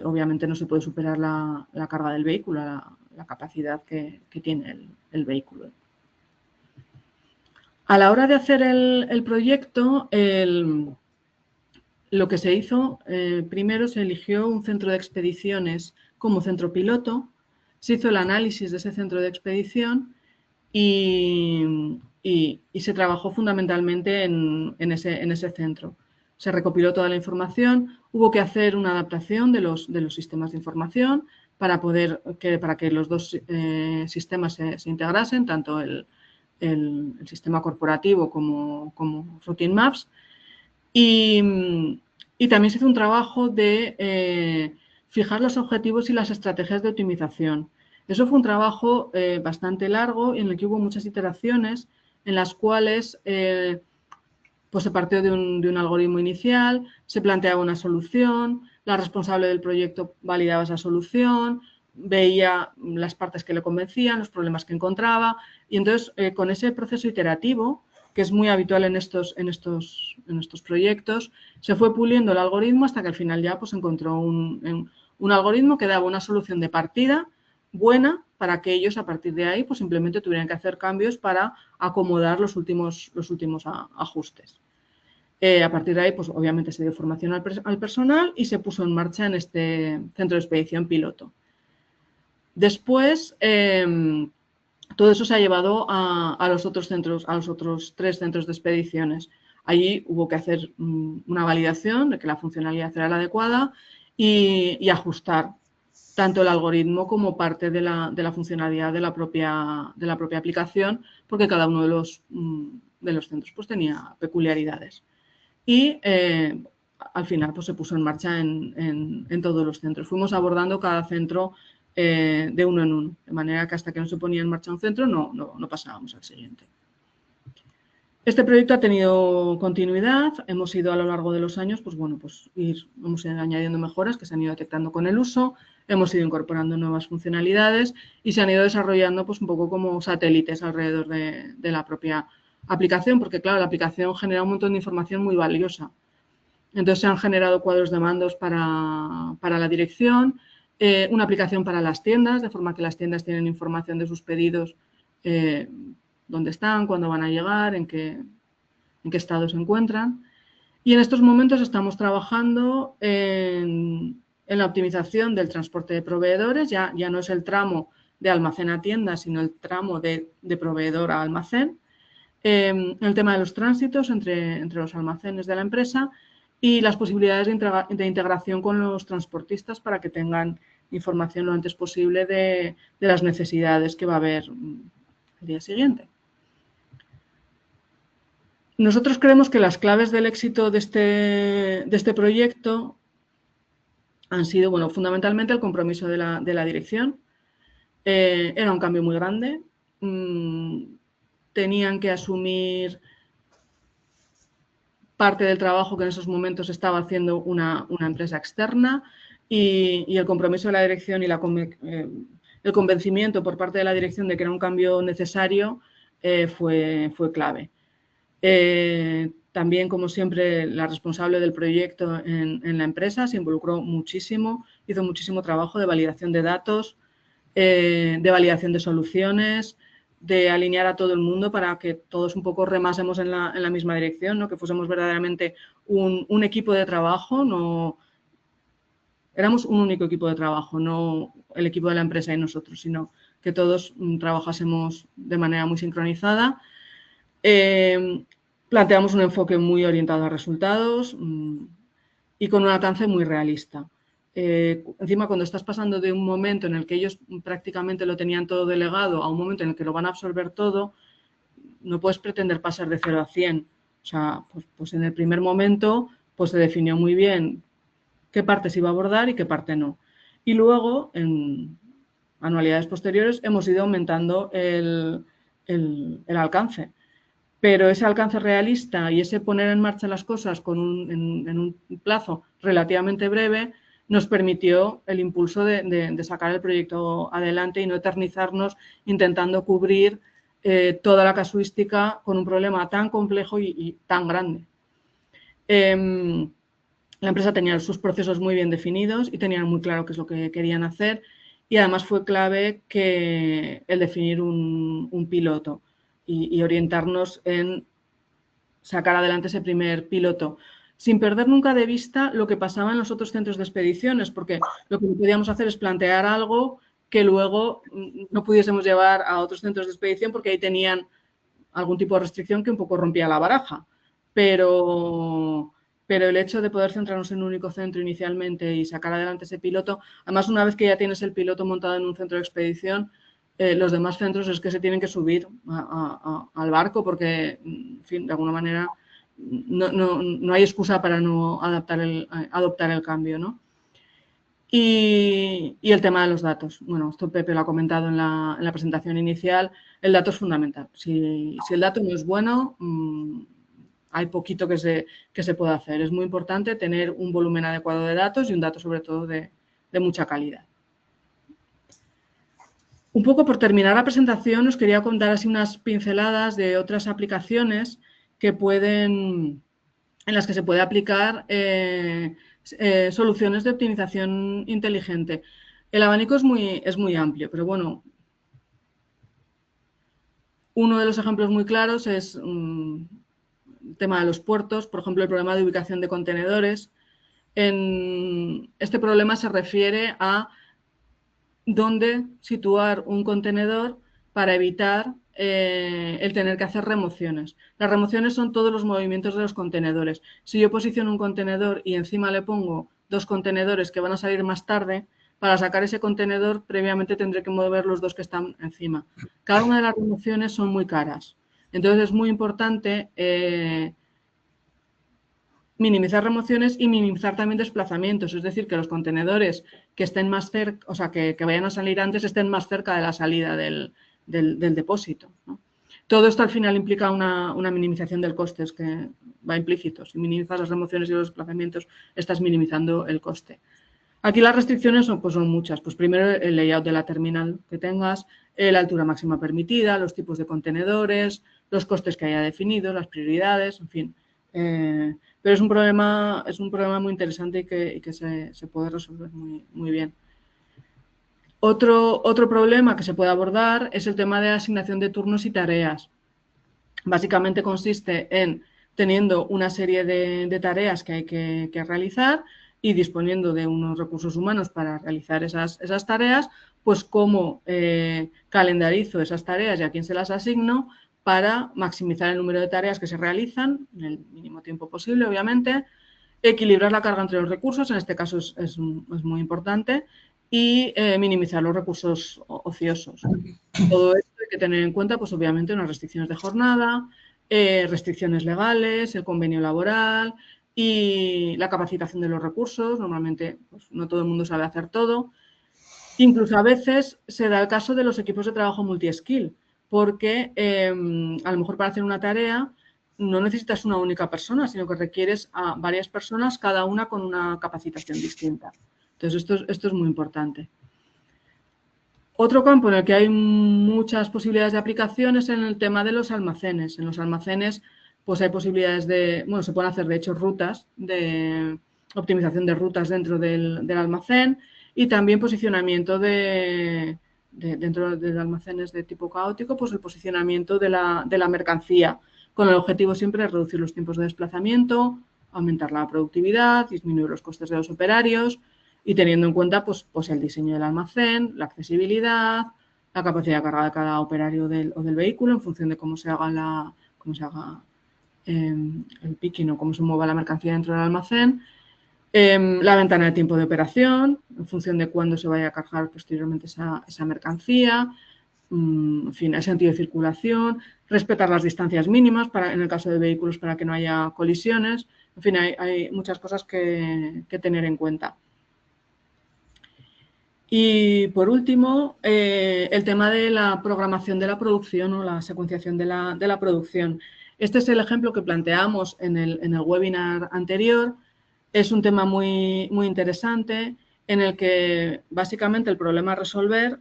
[SPEAKER 3] obviamente no se puede superar la carga del vehículo, la capacidad que tiene el vehículo. A la hora de hacer el proyecto, lo que se hizo, primero se eligió un centro de expediciones como centro piloto, se hizo el análisis de ese centro de expedición y se trabajó fundamentalmente en ese centro. Se recopiló toda la información, hubo que hacer una adaptación de los sistemas de información para que los dos sistemas se integrasen, tanto el sistema corporativo como Routine Maps. Y también se hizo un trabajo de fijar los objetivos y las estrategias de optimización. Eso fue un trabajo bastante largo en el que hubo muchas iteraciones en las cuales pues se partió de un algoritmo inicial, se planteaba una solución, la responsable del proyecto validaba esa solución, veía las partes que le convencían, los problemas que encontraba, y entonces con ese proceso iterativo, que es muy habitual en estos proyectos, se fue puliendo el algoritmo hasta que al final ya pues encontró un algoritmo que daba una solución de partida buena para que ellos a partir de ahí pues simplemente tuvieran que hacer cambios para acomodar los últimos ajustes. A partir de ahí, pues obviamente se dio formación al personal y se puso en marcha en este centro de expedición piloto. Después, todo eso se ha llevado a los otros centros, a los otros 3 centros de expediciones. Allí hubo que hacer una validación de que la funcionalidad era la adecuada y ajustar tanto el algoritmo como parte de la funcionalidad de la propia aplicación, porque cada uno de los centros pues, tenía peculiaridades. Y al final pues, se puso en marcha en todos los centros. Fuimos abordando cada centro de uno en uno, de manera que hasta que no se ponía en marcha un centro no pasábamos al siguiente. Este proyecto ha tenido continuidad, hemos ido a lo largo de los años, pues bueno, pues hemos ido añadiendo mejoras que se han ido detectando con el uso, hemos ido incorporando nuevas funcionalidades y se han ido desarrollando pues un poco como satélites alrededor de la propia aplicación, porque claro, la aplicación genera un montón de información muy valiosa. Entonces se han generado cuadros de mandos para la dirección, una aplicación para las tiendas, de forma que las tiendas tienen información de sus pedidos, dónde están, cuándo van a llegar, en qué estado se encuentran. Y en estos momentos estamos trabajando en la optimización del transporte de proveedores, ya no es el tramo de almacén a tienda, sino el tramo de proveedor a almacén, el tema de los tránsitos entre los almacenes de la empresa y las posibilidades de integración con los transportistas para que tengan información lo antes posible de las necesidades que va a haber el día siguiente. Nosotros creemos que las claves del éxito de este proyecto han sido, bueno, fundamentalmente el compromiso de la dirección. Era un cambio muy grande. Tenían que asumir parte del trabajo que en esos momentos estaba haciendo una empresa externa y el compromiso de la dirección y el convencimiento por parte de la dirección de que era un cambio necesario fue clave. También, como siempre, la responsable del proyecto en la empresa se involucró muchísimo, hizo muchísimo trabajo de validación de datos, de validación de soluciones, de alinear a todo el mundo para que todos un poco remásemos en la misma dirección, ¿no? Que fuésemos verdaderamente un equipo de trabajo, no éramos un único equipo de trabajo, no el equipo de la empresa y nosotros, sino que todos trabajásemos de manera muy sincronizada. Planteamos un enfoque muy orientado a resultados y con un alcance muy realista. Encima, cuando estás pasando de un momento en el que ellos prácticamente lo tenían todo delegado a un momento en el que lo van a absorber todo, no puedes pretender pasar de 0 a 100. O sea, pues en el primer momento pues se definió muy bien qué parte se iba a abordar y qué parte no. Y luego, en anualidades posteriores, hemos ido aumentando el alcance. Pero ese alcance realista y ese poner en marcha las cosas en un plazo relativamente breve nos permitió el impulso de sacar el proyecto adelante y no eternizarnos intentando cubrir toda la casuística con un problema tan complejo y tan grande. La empresa tenía sus procesos muy bien definidos y tenían muy claro qué es lo que querían hacer y además fue clave que el definir un piloto y orientarnos en sacar adelante ese primer piloto, sin perder nunca de vista lo que pasaba en los otros centros de expediciones, porque lo que podíamos hacer es plantear algo que luego no pudiésemos llevar a otros centros de expedición porque ahí tenían algún tipo de restricción que un poco rompía la baraja. Pero el hecho de poder centrarnos en un único centro inicialmente y sacar adelante ese piloto, además una vez que ya tienes el piloto montado en un centro de expedición, los demás centros es que se tienen que subir al barco porque, en fin, de alguna manera no hay excusa para no adoptar el cambio, ¿no? Y el tema de los datos. Bueno, esto Pepe lo ha comentado en la presentación inicial. El dato es fundamental. Si el dato no es bueno, hay poquito que se puede hacer. Es muy importante tener un volumen adecuado de datos y un dato sobre todo de mucha calidad. Un poco por terminar la presentación, os quería contar así unas pinceladas de otras aplicaciones en las que se puede aplicar soluciones de optimización inteligente. El abanico es muy amplio, pero bueno, uno de los ejemplos muy claros es el tema de los puertos, por ejemplo, el problema de ubicación de contenedores. Este problema se refiere a dónde situar un contenedor para evitar el tener que hacer remociones. Las remociones son todos los movimientos de los contenedores. Si yo posiciono un contenedor y encima le pongo 2 contenedores que van a salir más tarde, para sacar ese contenedor previamente tendré que mover los 2 que están encima. Cada una de las remociones son muy caras. Entonces es muy importante minimizar remociones y minimizar también desplazamientos, es decir, que los contenedores que estén más cerca, o sea, que vayan a salir antes, estén más cerca de la salida del depósito, ¿no? Todo esto al final implica una minimización del coste, es que va implícito. Si minimizas las remociones y los desplazamientos, estás minimizando el coste. Aquí las restricciones son muchas. Pues primero el layout de la terminal que tengas, la altura máxima permitida, los tipos de contenedores, los costes que haya definido, las prioridades, en fin. Pero es un problema muy interesante y que se puede resolver muy bien. Otro problema que se puede abordar es el tema de asignación de turnos y tareas. Básicamente consiste en teniendo una serie de tareas que hay que realizar y disponiendo de unos recursos humanos para realizar esas tareas, pues cómo calendarizo esas tareas y a quién se las asigno para maximizar el número de tareas que se realizan en el mínimo tiempo posible, obviamente, equilibrar la carga entre los recursos, en este caso es muy importante, y minimizar los recursos ociosos. Todo esto hay que tener en cuenta, pues obviamente, unas restricciones de jornada, restricciones legales, el convenio laboral y la capacitación de los recursos. Normalmente pues, no todo el mundo sabe hacer todo. Incluso a veces se da el caso de los equipos de trabajo multi-skill, porque a lo mejor para hacer una tarea no necesitas una única persona, sino que requieres a varias personas, cada una con una capacitación distinta. Entonces, esto es muy importante. Otro campo en el que hay muchas posibilidades de aplicación es en el tema de los almacenes. En los almacenes pues hay posibilidades se pueden hacer de hecho rutas de optimización de rutas dentro del almacén y también posicionamiento dentro de almacenes de tipo caótico, pues el posicionamiento de la mercancía, con el objetivo siempre de reducir los tiempos de desplazamiento, aumentar la productividad, disminuir los costes de los operarios y teniendo en cuenta pues el diseño del almacén, la accesibilidad, la capacidad de carga de cada operario o del vehículo en función de cómo se haga el picking o cómo se mueva la mercancía dentro del almacén, la ventana de tiempo de operación en función de cuándo se vaya a cargar posteriormente esa mercancía, en fin, el sentido de circulación, respetar las distancias mínimas en el caso de vehículos para que no haya colisiones, en fin, hay muchas cosas que tener en cuenta. Y por último, el tema de la programación de la producción o la secuenciación de la producción. Este es el ejemplo que planteamos en el webinar anterior. Es un tema muy interesante en el que básicamente el problema a resolver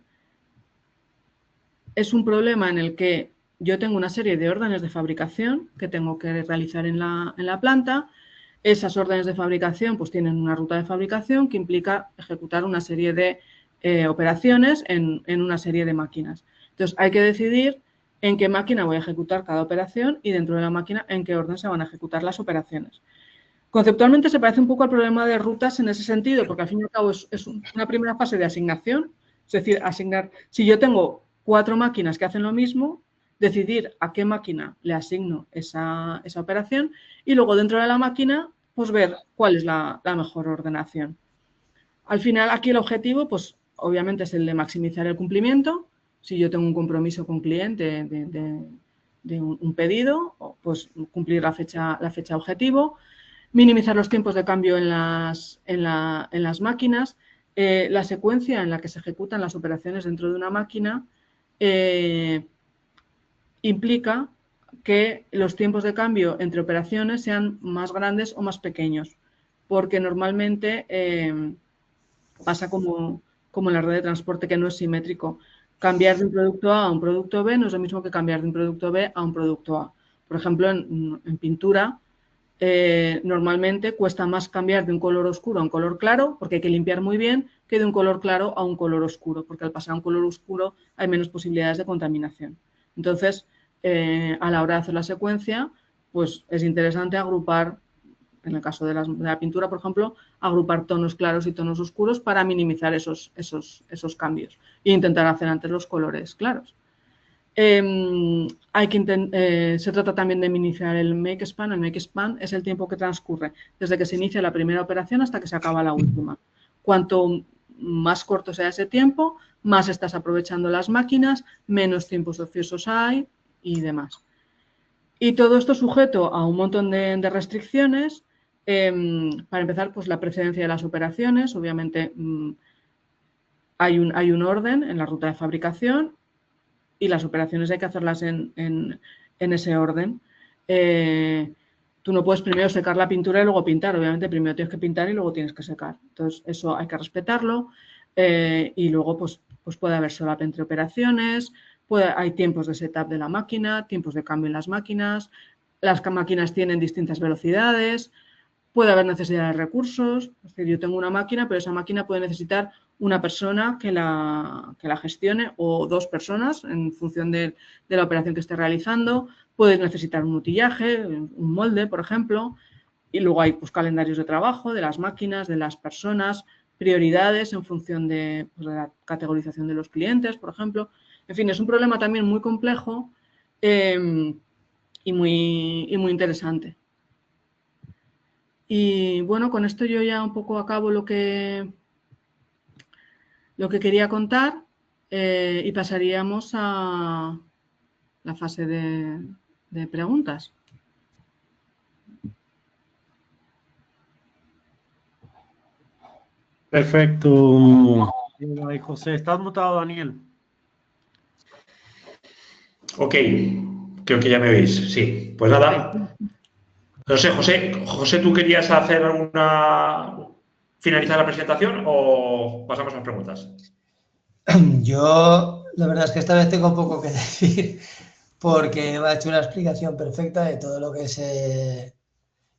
[SPEAKER 3] es un problema en el que yo tengo una serie de órdenes de fabricación que tengo que realizar en la planta. Esas órdenes de fabricación pues tienen una ruta de fabricación que implica ejecutar una serie de operaciones en una serie de máquinas. Entonces, hay que decidir en qué máquina voy a ejecutar cada operación y dentro de la máquina en qué orden se van a ejecutar las operaciones. Conceptualmente se parece un poco al problema de rutas en ese sentido, porque al fin y al cabo es una primera fase de asignación, es decir, asignar. Si yo tengo 4 máquinas que hacen lo mismo, decidir a qué máquina le asigno esa operación y luego dentro de la máquina pues ver cuál es la mejor ordenación. Al final aquí el objetivo pues obviamente es el de maximizar el cumplimiento. Si yo tengo un compromiso con cliente de un pedido, pues cumplir la fecha objetivo, minimizar los tiempos de cambio en las máquinas, la secuencia en la que se ejecutan las operaciones dentro de una máquina implica que los tiempos de cambio entre operaciones sean más grandes o más pequeños, porque normalmente pasa como en la red de transporte que no es simétrico. Cambiar de un producto A a un producto B no es lo mismo que cambiar de un producto B a un producto A. Por ejemplo, en pintura, normalmente cuesta más cambiar de un color oscuro a un color claro, porque hay que limpiar muy bien, que de un color claro a un color oscuro, porque al pasar a un color oscuro hay menos posibilidades de contaminación. Entonces, a la hora de hacer la secuencia, pues es interesante agrupar, en el caso de la pintura, por ejemplo, agrupar tonos claros y tonos oscuros para minimizar esos cambios e intentar hacer antes los colores claros. Se trata también de iniciar el make span. El make span es el tiempo que transcurre desde que se inicia la primera operación hasta que se acaba la última. Cuanto más corto sea ese tiempo, más estás aprovechando las máquinas, menos tiempos ociosos hay y demás. Y todo esto sujeto a un montón de restricciones. Para empezar, pues la precedencia de las operaciones. Obviamente hay un orden en la ruta de fabricación y las operaciones hay que hacerlas en ese orden. Tú no puedes primero secar la pintura y luego pintar. Obviamente primero tienes que pintar y luego tienes que secar. Entonces eso hay que respetarlo. Y luego pues puede haber solapa entre operaciones. Hay tiempos de setup de la máquina, tiempos de cambio en las máquinas. Las máquinas tienen distintas velocidades. Puede haber necesidad de recursos. Es decir, yo tengo una máquina, pero esa máquina puede necesitar una persona que la gestione o dos personas en función de la operación que esté realizando. Puedes necesitar un utillaje, un molde, por ejemplo. Y luego hay pues, calendarios de trabajo de las máquinas, de las personas, prioridades en función de la categorización de los clientes, por ejemplo. En fin, es un problema también muy complejo y muy interesante. Y bueno, con esto yo ya un poco acabo lo que quería contar y pasaríamos a la fase de preguntas.
[SPEAKER 4] Perfecto. José, estás mutado, Daniel.
[SPEAKER 1] Ok, creo que ya me oís. Sí, pues nada. No sé, José, ¿tú querías hacer finalizar la presentación o pasamos a las preguntas?
[SPEAKER 2] Yo, la verdad es que esta vez tengo poco que decir porque me ha hecho una explicación perfecta de todo lo que es,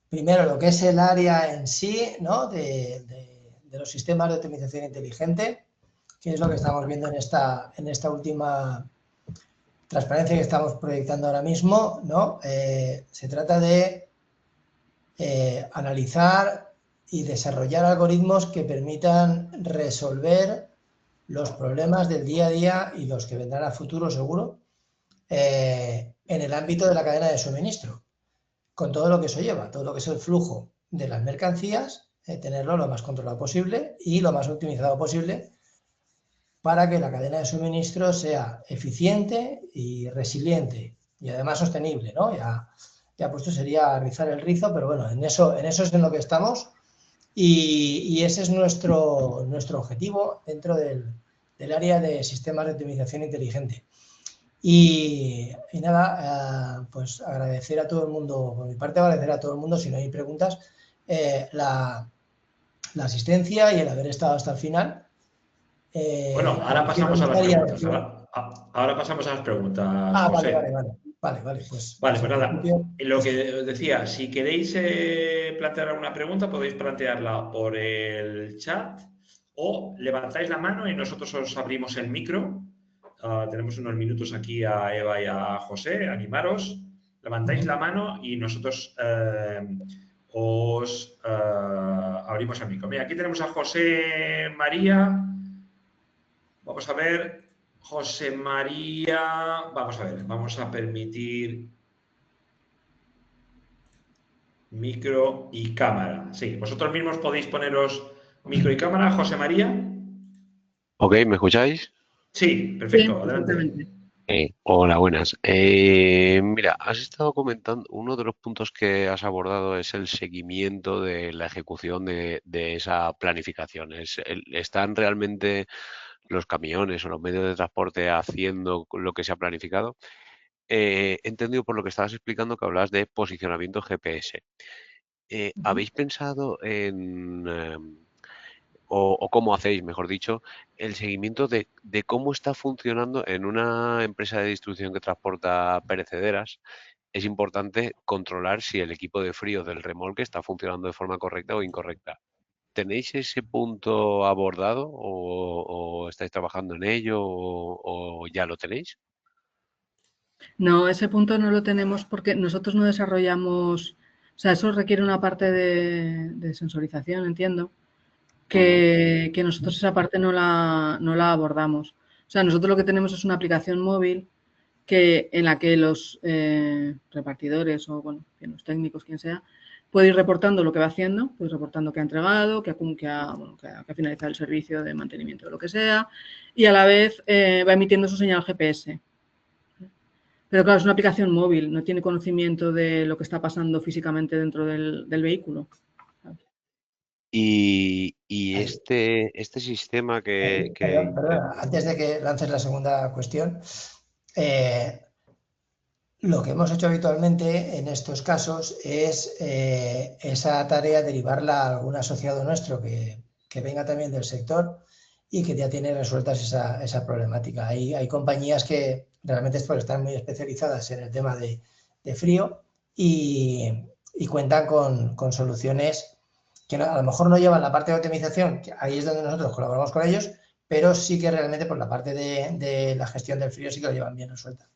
[SPEAKER 2] primero, lo que es el área en sí, ¿no? de los sistemas de optimización inteligente, que es lo que estamos viendo en esta última transparencia que estamos proyectando ahora mismo, ¿no? Se trata de analizar y desarrollar algoritmos que permitan resolver los problemas del día a día y los que vendrán a futuro seguro en el ámbito de la cadena de suministro, con todo lo que eso lleva, todo lo que es el flujo de las mercancías, tenerlo lo más controlado posible y lo más optimizado posible para que la cadena de suministro sea eficiente y resiliente y además sostenible, ¿no? Ya puesto sería rizar el rizo, pero bueno, en eso es en lo que estamos y ese es nuestro objetivo dentro del área de sistemas de optimización inteligente. Y nada, pues agradecer a todo el mundo, por mi parte agradecer a todo el mundo, si no hay preguntas, la asistencia y el haber estado hasta el final.
[SPEAKER 1] Bueno, ahora pasamos a las preguntas. Ahora pasamos a las preguntas, José.
[SPEAKER 2] Vale, pues.
[SPEAKER 1] Vale, pues nada. Lo que os decía, si queréis plantear alguna pregunta, podéis plantearla por el chat o levantáis la mano y nosotros os abrimos el micro. Tenemos unos minutos aquí a Eva y a José, animaros. Levantáis la mano y nosotros os abrimos el micro. Mira, aquí tenemos a José María. Vamos a ver, José María. Vamos a ver, vamos a permitir micro y cámara. Sí, vosotros mismos podéis poneros micro y cámara, José María.
[SPEAKER 5] Ok, ¿me escucháis?
[SPEAKER 1] Sí, perfecto,
[SPEAKER 3] Sí,
[SPEAKER 1] adelante.
[SPEAKER 5] Hola, buenas. Mira, has estado comentando, uno de los puntos que has abordado es el seguimiento de la ejecución de esa planificación. ¿Están realmente los camiones o los medios de transporte haciendo lo que se ha planificado? He entendido por lo que estabas explicando que hablabas de posicionamiento GPS. ¿Habéis pensado en o cómo hacéis, mejor dicho, el seguimiento de cómo está funcionando en una empresa de distribución que transporta perecederas. Es importante controlar si el equipo de frío del remolque está funcionando de forma correcta o incorrecta. ¿Tenéis ese punto abordado o estáis trabajando en ello o ya lo tenéis?
[SPEAKER 3] No, ese punto no lo tenemos porque nosotros no desarrollamos, o sea, eso requiere una parte de sensorización, entiendo, que nosotros esa parte no la abordamos. O sea, nosotros lo que tenemos es una aplicación móvil en la que los repartidores o, bueno, los técnicos, quien sea, puede ir reportando lo que va haciendo, pues reportando que ha entregado, que ha finalizado el servicio de mantenimiento o lo que sea, y a la vez va emitiendo su señal GPS. Pero claro, es una aplicación móvil, no tiene conocimiento de lo que está pasando físicamente dentro del vehículo.
[SPEAKER 5] Y este sistema
[SPEAKER 2] Perdona, antes de que lances la segunda cuestión, lo que hemos hecho habitualmente en estos casos es esa tarea derivarla a algún asociado nuestro que venga también del sector y que ya tiene resueltas esa problemática. Hay compañías que realmente están muy especializadas en el tema de frío y cuentan con soluciones que a lo mejor no llevan la parte de optimización, que ahí es donde nosotros colaboramos con ellos, pero sí que realmente por la parte de la gestión del frío sí que lo llevan bien resuelta.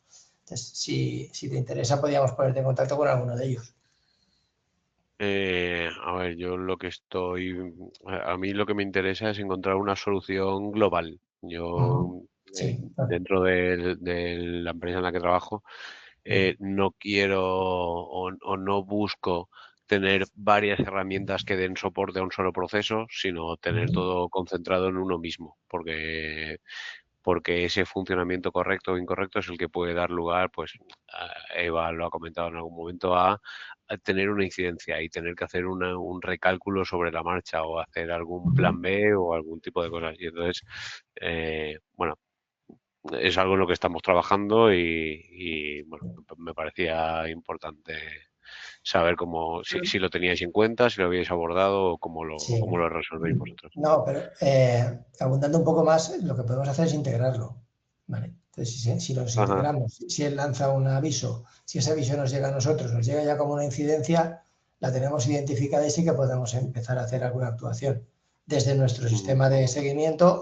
[SPEAKER 2] Entonces, si te interesa, podríamos ponerte en contacto con alguno de ellos.
[SPEAKER 5] A ver, a mí lo que me interesa es encontrar una solución global. Yo,
[SPEAKER 2] Sí,
[SPEAKER 5] dentro de la empresa en la que trabajo, no quiero o no busco tener varias herramientas que den soporte a un solo proceso, sino tener todo concentrado en uno mismo, porque ese funcionamiento correcto o incorrecto es el que puede dar lugar, pues Eva lo ha comentado en algún momento, a tener una incidencia y tener que hacer un recálculo sobre la marcha o hacer algún plan B o algún tipo de cosas. Y entonces, bueno, es algo en lo que estamos trabajando y bueno, me parecía importante saber si lo teníais en cuenta, si lo habíais abordado o cómo
[SPEAKER 2] sí.
[SPEAKER 5] lo resolvéis vosotros.
[SPEAKER 2] No, pero abundando un poco más, lo que podemos hacer es integrarlo. ¿Vale? Entonces, si los
[SPEAKER 5] Ajá.
[SPEAKER 2] integramos, si él lanza un aviso, si ese aviso nos llega a nosotros, nos llega ya como una incidencia, la tenemos identificada y sí que podemos empezar a hacer alguna actuación desde nuestro sistema de seguimiento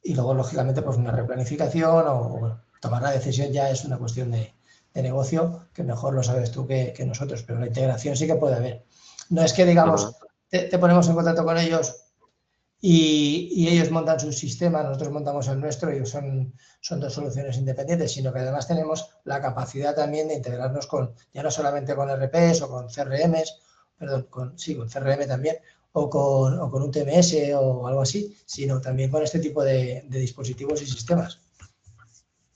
[SPEAKER 2] y luego, lógicamente, pues una replanificación o bueno, tomar la decisión ya es una cuestión de negocio, que mejor lo sabes tú que nosotros, pero la integración sí que puede haber. No es que, digamos, te ponemos en contacto con ellos y ellos montan su sistema, nosotros montamos el nuestro y son dos soluciones independientes, sino que además tenemos la capacidad también de integrarnos ya no solamente con RPs o con CRMs, perdón, con CRM también, o con un TMS o algo así, sino también con este tipo de dispositivos y sistemas.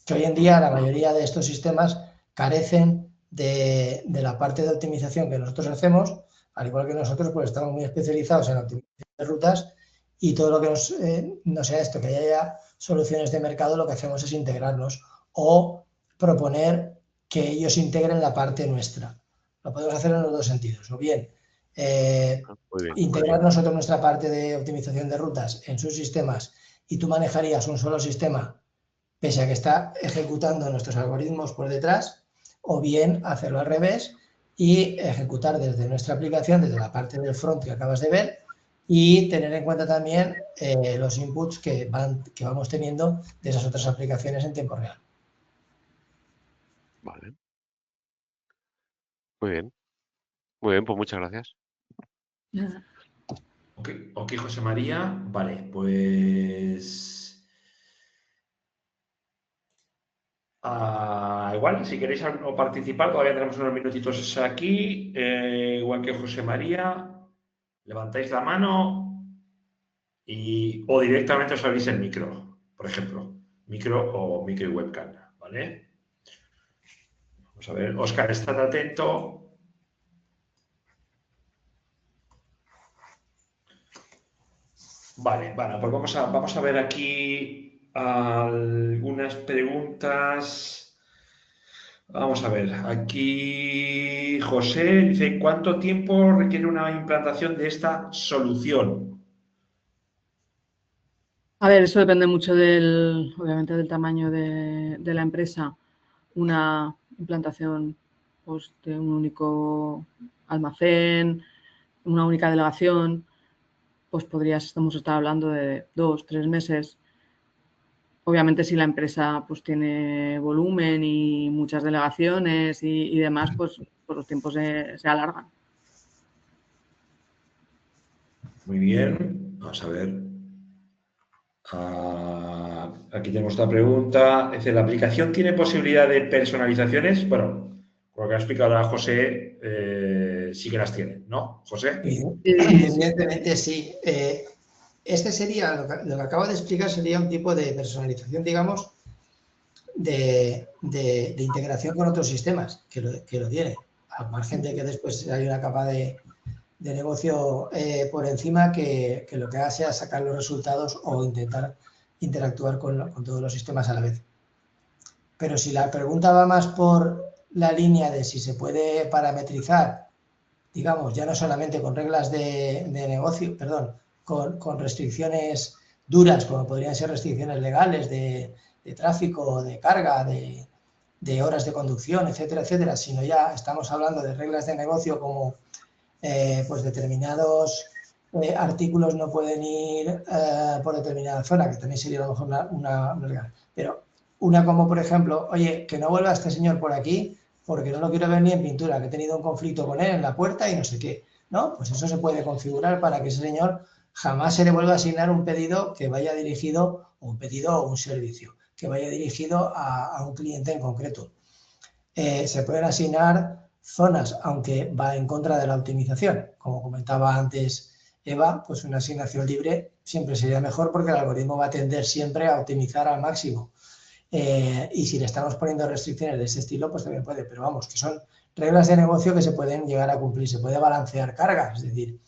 [SPEAKER 2] Que hoy en día la mayoría de estos sistemas carecen de la parte de optimización que nosotros hacemos, al igual que nosotros pues estamos muy especializados en la optimización de rutas y todo lo que no sea esto, que haya soluciones de mercado, lo que hacemos es integrarnos o proponer que ellos integren la parte nuestra. Lo podemos hacer en los dos sentidos, o bien integrar nosotros nuestra parte de optimización de rutas en sus sistemas y tú manejarías un solo sistema pese a que está ejecutando nuestros algoritmos por detrás, o bien hacerlo al revés y ejecutar desde nuestra aplicación, desde la parte del front que acabas de ver, y tener en cuenta también los inputs que vamos teniendo de esas otras aplicaciones en tiempo real.
[SPEAKER 5] Vale. Muy bien. Muy bien, pues muchas gracias.
[SPEAKER 1] Ok, José María. Vale, pues... igual, si queréis participar, todavía tenemos unos minutitos aquí. Igual que José María, levantáis la mano o directamente os abrís el micro, por ejemplo. Micro y webcam, ¿vale? Vamos a ver, Óscar, estad atento. Vale, pues vamos a ver aquí algunas preguntas. Vamos a ver, aquí José dice, ¿cuánto tiempo requiere una implantación de esta solución?
[SPEAKER 3] A ver, eso depende mucho obviamente del tamaño de la empresa. Una implantación pues, de un único almacén, una única delegación, pues estamos hablando de 2 o 3 meses. Obviamente, si la empresa pues, tiene volumen y muchas delegaciones y demás, pues los tiempos se alargan.
[SPEAKER 1] Muy bien, vamos a ver. Aquí tenemos otra pregunta. Dice, ¿la aplicación tiene posibilidad de personalizaciones? Bueno, con lo que ha explicado ahora José, sí que las tiene, ¿no, José?
[SPEAKER 2] Evidentemente sí. Este sería, lo que acabo de explicar sería un tipo de personalización, digamos, de integración con otros sistemas, que lo tiene. Al margen de que después hay una capa de negocio por encima que lo que haga sea sacar los resultados o intentar interactuar con todos los sistemas a la vez. Pero si la pregunta va más por la línea de si se puede parametrizar, digamos, ya no solamente con reglas de negocio, perdón, con restricciones duras, como podrían ser restricciones legales de tráfico, de carga, de horas de conducción, etcétera, etcétera, sino ya estamos hablando de reglas de negocio como pues determinados artículos no pueden ir por determinada zona, que también sería a lo mejor una regla. Pero una como, por ejemplo, oye, que no vuelva este señor por aquí porque no lo quiero ver ni en pintura, que he tenido un conflicto con él en la puerta y no sé qué, ¿no? Pues eso se puede configurar para que ese señor jamás se le vuelva a asignar un pedido que vaya dirigido, o un pedido o un servicio, que vaya dirigido a un cliente en concreto. Se pueden asignar zonas, aunque va en contra de la optimización. Como comentaba antes Eva, pues una asignación libre siempre sería mejor porque el algoritmo va a tender siempre a optimizar al máximo. Y si le estamos poniendo restricciones de ese estilo, pues también puede. Pero vamos, que son reglas de negocio que se pueden llegar a cumplir. Se puede balancear cargas, es decir,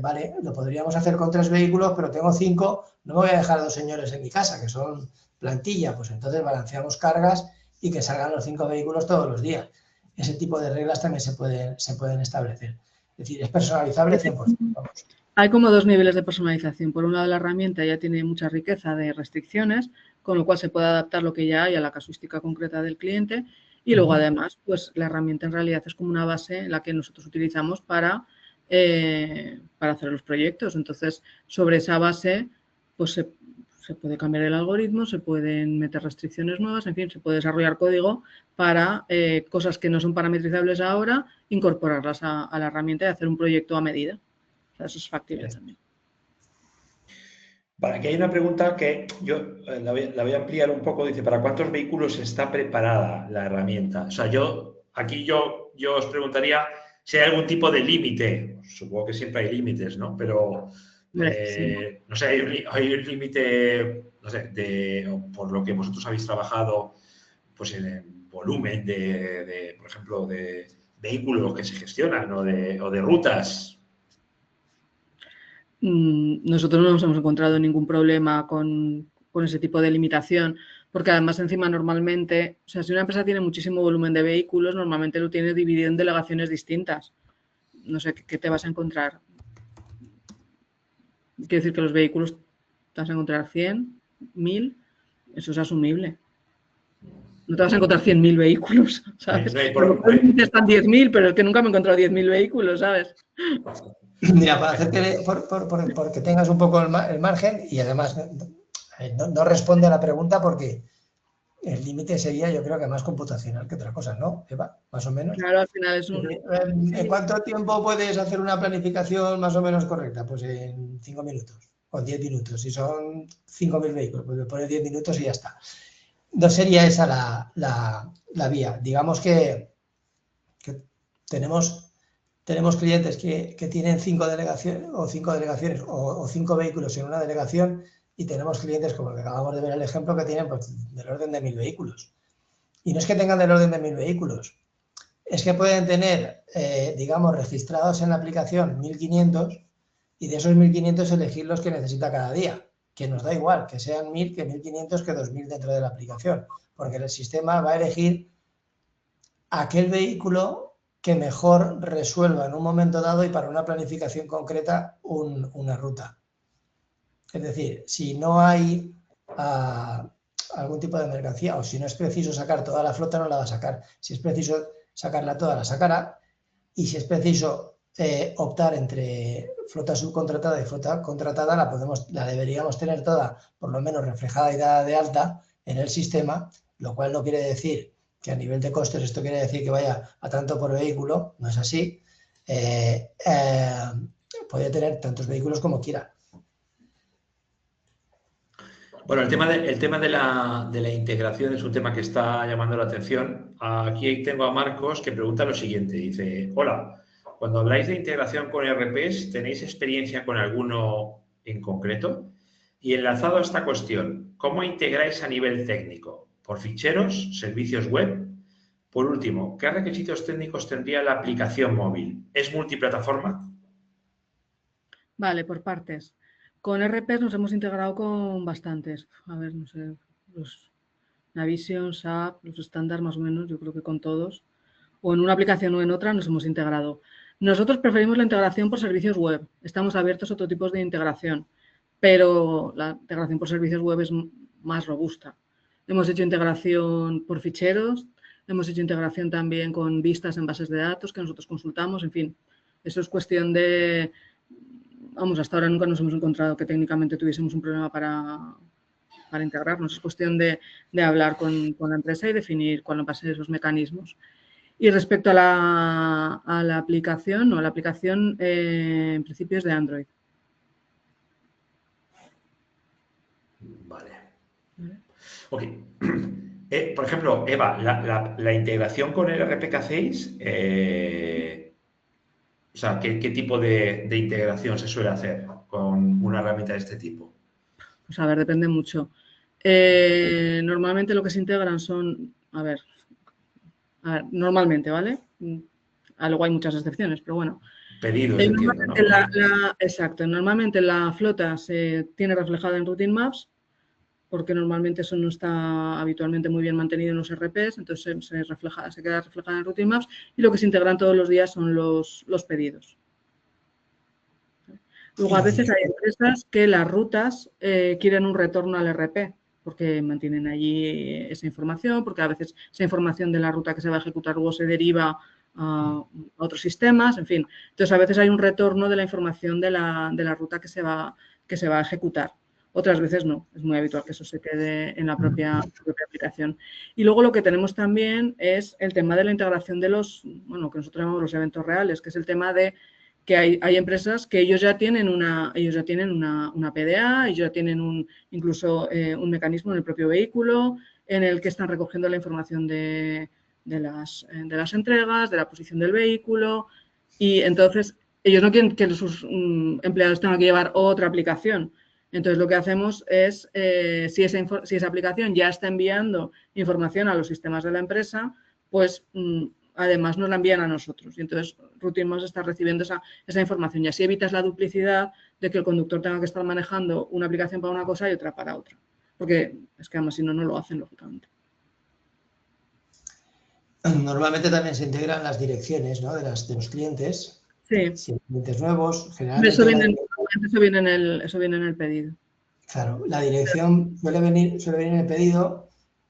[SPEAKER 2] vale, lo podríamos hacer con 3 vehículos, pero tengo 5, no me voy a dejar a 2 señores en mi casa, que son plantilla, pues entonces balanceamos cargas y que salgan los 5 vehículos todos los días. Ese tipo de reglas también se pueden establecer. Es decir, es personalizable 100%. Vamos.
[SPEAKER 3] Hay como 2 niveles de personalización. Por un lado, la herramienta ya tiene mucha riqueza de restricciones, con lo cual se puede adaptar lo que ya hay a la casuística concreta del cliente. Y luego, además, pues la herramienta en realidad es como una base en la que nosotros utilizamos para hacer los proyectos. Entonces, sobre esa base, pues se puede cambiar el algoritmo, se pueden meter restricciones nuevas, en fin, se puede desarrollar código para cosas que no son parametrizables ahora, incorporarlas a la herramienta y hacer un proyecto a medida. O sea, eso es factible también.
[SPEAKER 1] Vale, aquí hay una pregunta que yo la voy a ampliar un poco. Dice, ¿para cuántos vehículos está preparada la herramienta? O sea, yo os preguntaría si hay algún tipo de límite. Supongo que siempre hay límites, ¿no? Pero,
[SPEAKER 3] Sí.
[SPEAKER 1] no sé, hay un límite, no sé, por lo que vosotros habéis trabajado, pues en el volumen por ejemplo, de vehículos que se gestionan o de rutas.
[SPEAKER 3] Nosotros no nos hemos encontrado ningún problema con ese tipo de limitación, porque además encima normalmente, o sea, si una empresa tiene muchísimo volumen de vehículos, normalmente lo tiene dividido en delegaciones distintas. No sé qué te vas a encontrar. Quiero decir que los vehículos te vas a encontrar 100, 1000, eso es asumible. No te vas a encontrar 100.000 vehículos, ¿sabes? Están 10.000, pero es que nunca me he encontrado 10.000 vehículos, ¿sabes?
[SPEAKER 2] Mira, para hacerte, porque tengas un poco el margen y además no responde a la pregunta porque el límite sería, yo creo que más computacional que otra cosa, ¿no, Eva? Más o menos.
[SPEAKER 3] Claro, al final es un...
[SPEAKER 2] ¿En cuánto tiempo puedes hacer una planificación más o menos correcta? Pues en 5 minutos o 10 minutos. Si son 5.000 vehículos, pues le pones 10 minutos y ya está. No sería esa la vía. Digamos que tenemos clientes que tienen 5 delegaciones o 5 vehículos en una delegación y tenemos clientes, como el que acabamos de ver el ejemplo, que tienen pues, del orden de 1.000 vehículos. Y no es que tengan del orden de 1.000 vehículos, es que pueden tener, digamos, registrados en la aplicación 1.500 y de esos 1.500 elegir los que necesita cada día, que nos da igual, que sean 1.000, que 1.500, que 2.000 dentro de la aplicación, porque el sistema va a elegir aquel vehículo que mejor resuelva en un momento dado y para una planificación concreta una ruta. Es decir, si no hay algún tipo de mercancía o si no es preciso sacar toda la flota, no la va a sacar. Si es preciso sacarla toda, la sacará. Y si es preciso optar entre flota subcontratada y flota contratada, la deberíamos tener toda por lo menos reflejada y dada de alta en el sistema, lo cual no quiere decir que a nivel de costes esto quiere decir que vaya a tanto por vehículo, no es así. Puede tener tantos vehículos como quiera.
[SPEAKER 1] Bueno, el tema de la integración es un tema que está llamando la atención. Aquí tengo a Marcos que pregunta lo siguiente. Dice, hola, cuando habláis de integración con ERPs, ¿tenéis experiencia con alguno en concreto? Y enlazado a esta cuestión, ¿cómo integráis a nivel técnico? ¿Por ficheros, servicios web? Por último, ¿qué requisitos técnicos tendría la aplicación móvil? ¿Es multiplataforma?
[SPEAKER 3] Vale, por partes. Con RPs nos hemos integrado con bastantes. A ver, no sé, los Navision, SAP, los estándar más o menos, yo creo que con todos. O en una aplicación o en otra nos hemos integrado. Nosotros preferimos la integración por servicios web. Estamos abiertos a otro tipo de integración, pero la integración por servicios web es más robusta. Hemos hecho integración por ficheros, hemos hecho integración también con vistas en bases de datos que nosotros consultamos, en fin. Eso es cuestión de... Vamos, hasta ahora nunca nos hemos encontrado que técnicamente tuviésemos un problema para integrarnos. Es cuestión de hablar con la empresa y definir cuáles van a ser esos mecanismos. Y respecto a la aplicación, no, la aplicación en principio es de Android.
[SPEAKER 1] Vale. Ok. Por ejemplo, Eva, la integración con el ERP que hacéis, o sea, ¿qué tipo de integración se suele hacer con una herramienta de este tipo?
[SPEAKER 3] Pues a ver, depende mucho. Normalmente lo que se integran son, a ver, normalmente, ¿vale? Luego hay muchas excepciones, pero bueno.
[SPEAKER 1] Pedidos, entiendo, ¿no?
[SPEAKER 3] Exacto. Normalmente la flota se tiene reflejada en Routine Maps, porque normalmente eso no está habitualmente muy bien mantenido en los RPs, entonces se queda reflejada en Routine Maps y lo que se integran todos los días son los pedidos. Luego, a veces hay empresas que las rutas quieren un retorno al RP, porque mantienen allí esa información, porque a veces esa información de la ruta que se va a ejecutar luego se deriva a otros sistemas, en fin. Entonces, a veces hay un retorno de la información de la ruta que se va a ejecutar. Otras veces no, es muy habitual que eso se quede en la propia aplicación. Y luego lo que tenemos también es el tema de la integración de los, bueno, que nosotros llamamos los eventos reales, que es el tema de que hay empresas que ellos ya tienen una PDA, ellos ya tienen incluso un mecanismo en el propio vehículo en el que están recogiendo la información de las entregas, de la posición del vehículo, y entonces ellos no quieren que sus empleados tengan que llevar otra aplicación. Entonces lo que hacemos es, si esa aplicación ya está enviando información a los sistemas de la empresa, pues además nos la envían a nosotros. Y entonces Routine Maps está recibiendo esa información. Y así evitas la duplicidad de que el conductor tenga que estar manejando una aplicación para una cosa y otra para otra. Porque es que además si no, no lo hacen, lógicamente.
[SPEAKER 2] Normalmente también se integran las direcciones, ¿no?, de los clientes.
[SPEAKER 3] Sí.
[SPEAKER 2] Si hay clientes nuevos, generalmente...
[SPEAKER 3] Eso viene en el pedido.
[SPEAKER 2] Claro, la dirección suele venir en el pedido.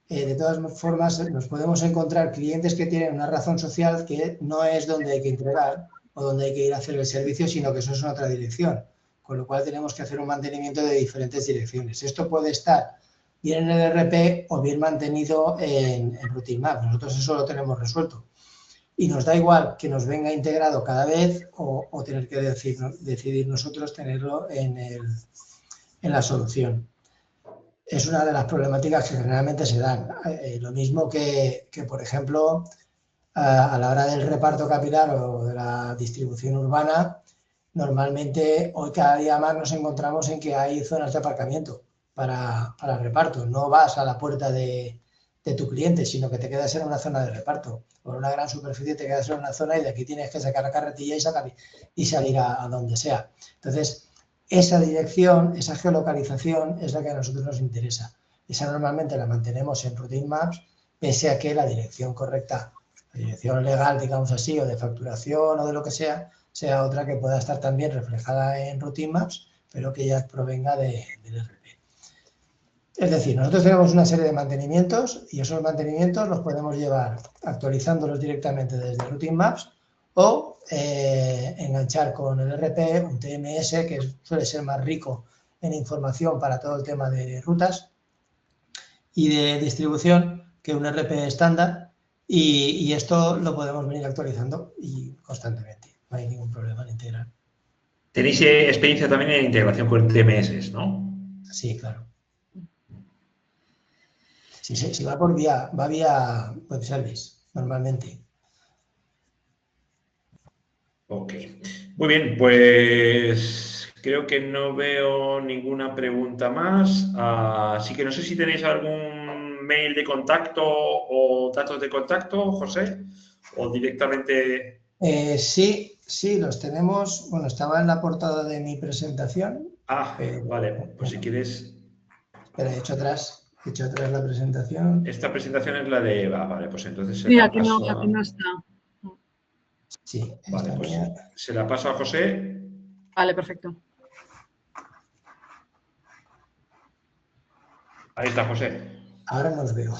[SPEAKER 2] De todas formas, nos podemos encontrar clientes que tienen una razón social que no es donde hay que entregar o donde hay que ir a hacer el servicio, sino que eso es en otra dirección. Con lo cual tenemos que hacer un mantenimiento de diferentes direcciones. Esto puede estar bien en el ERP o bien mantenido en Routine Maps. Nosotros eso lo tenemos resuelto. Y nos da igual que nos venga integrado cada vez o tener que decidir nosotros tenerlo en la solución. Es una de las problemáticas que generalmente se dan. Lo mismo que, por ejemplo, a la hora del reparto capilar o de la distribución urbana, normalmente hoy cada día más nos encontramos en que hay zonas de aparcamiento para reparto. No vas a la puerta de tu cliente, sino que te quedas en una zona de reparto. Por una gran superficie te quedas en una zona y de aquí tienes que sacar la carretilla y salir a donde sea. Entonces, esa dirección, esa geolocalización es la que a nosotros nos interesa. Esa normalmente la mantenemos en Routine Maps, pese a que la dirección correcta, la dirección legal, digamos así, o de facturación o de lo que sea otra que pueda estar también reflejada en Routine Maps pero que ya provenga del ERP. Es decir, nosotros tenemos una serie de mantenimientos y esos mantenimientos los podemos llevar actualizándolos directamente desde Routine Maps o enganchar con el ERP, un TMS, que suele ser más rico en información para todo el tema de rutas y de distribución que un ERP estándar, y esto lo podemos venir actualizando y constantemente, no hay ningún problema en integrar.
[SPEAKER 1] Tenéis experiencia también en integración con TMS, ¿no?
[SPEAKER 2] Sí, claro. Si va por vía web service, normalmente.
[SPEAKER 1] Ok. Muy bien, pues creo que no veo ninguna pregunta más. Así que no sé si tenéis algún mail de contacto o datos de contacto, José, o directamente...
[SPEAKER 2] Sí, los tenemos. Bueno, estaba en la portada de mi presentación.
[SPEAKER 1] Vale, pues si quieres...
[SPEAKER 2] Espera, he hecho atrás la presentación.
[SPEAKER 1] Esta presentación es la de Eva, vale, pues entonces se
[SPEAKER 3] Sí,
[SPEAKER 1] la
[SPEAKER 3] aquí no
[SPEAKER 1] paso
[SPEAKER 3] está.
[SPEAKER 2] Sí,
[SPEAKER 1] Vale, pues se la paso a José.
[SPEAKER 3] Vale, perfecto.
[SPEAKER 1] Ahí está, José.
[SPEAKER 2] Ahora no os veo.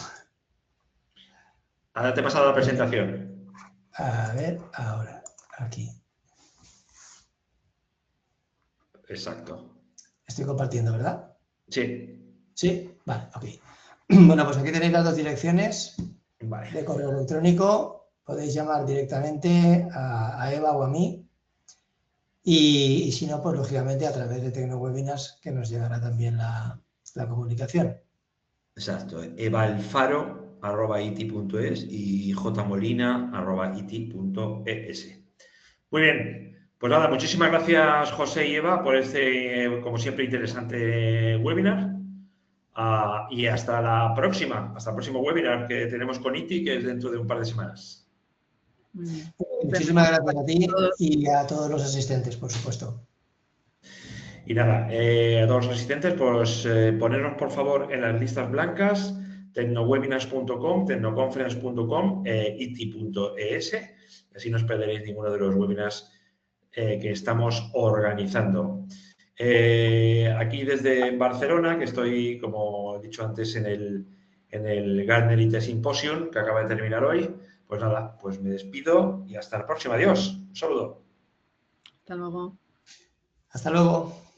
[SPEAKER 1] Ahora te he pasado la presentación.
[SPEAKER 2] A ver, ahora, aquí.
[SPEAKER 1] Exacto.
[SPEAKER 2] Estoy compartiendo, ¿verdad?
[SPEAKER 1] Sí.
[SPEAKER 2] Sí, vale, ok. Bueno, pues aquí tenéis las dos direcciones de correo electrónico. Podéis llamar directamente a Eva o a mí. Y si no, pues lógicamente a través de TecnoWebinars, que nos llegará también la comunicación.
[SPEAKER 1] Exacto. evalfaro@iti.es y jmolina@iti.es. Muy bien. Pues nada, muchísimas gracias, José y Eva, por este, como siempre, interesante webinar. Y hasta la próxima, hasta el próximo webinar que tenemos con ITI, que es dentro de un par de semanas.
[SPEAKER 3] Muy bien.
[SPEAKER 2] Muchísimas gracias a ti y a todos los asistentes, por supuesto.
[SPEAKER 1] Y nada, a todos los asistentes, pues ponernos por favor en las listas blancas, tecnowebinars.com, tecnoconference.com, iti.es, así no os perderéis ninguno de los webinars que estamos organizando. Aquí desde Barcelona, que estoy, como he dicho antes, en el Gartner IT Symposium, que acaba de terminar hoy, pues nada, pues me despido y hasta la próxima. Adiós. Un saludo.
[SPEAKER 3] Hasta luego.
[SPEAKER 2] Hasta luego.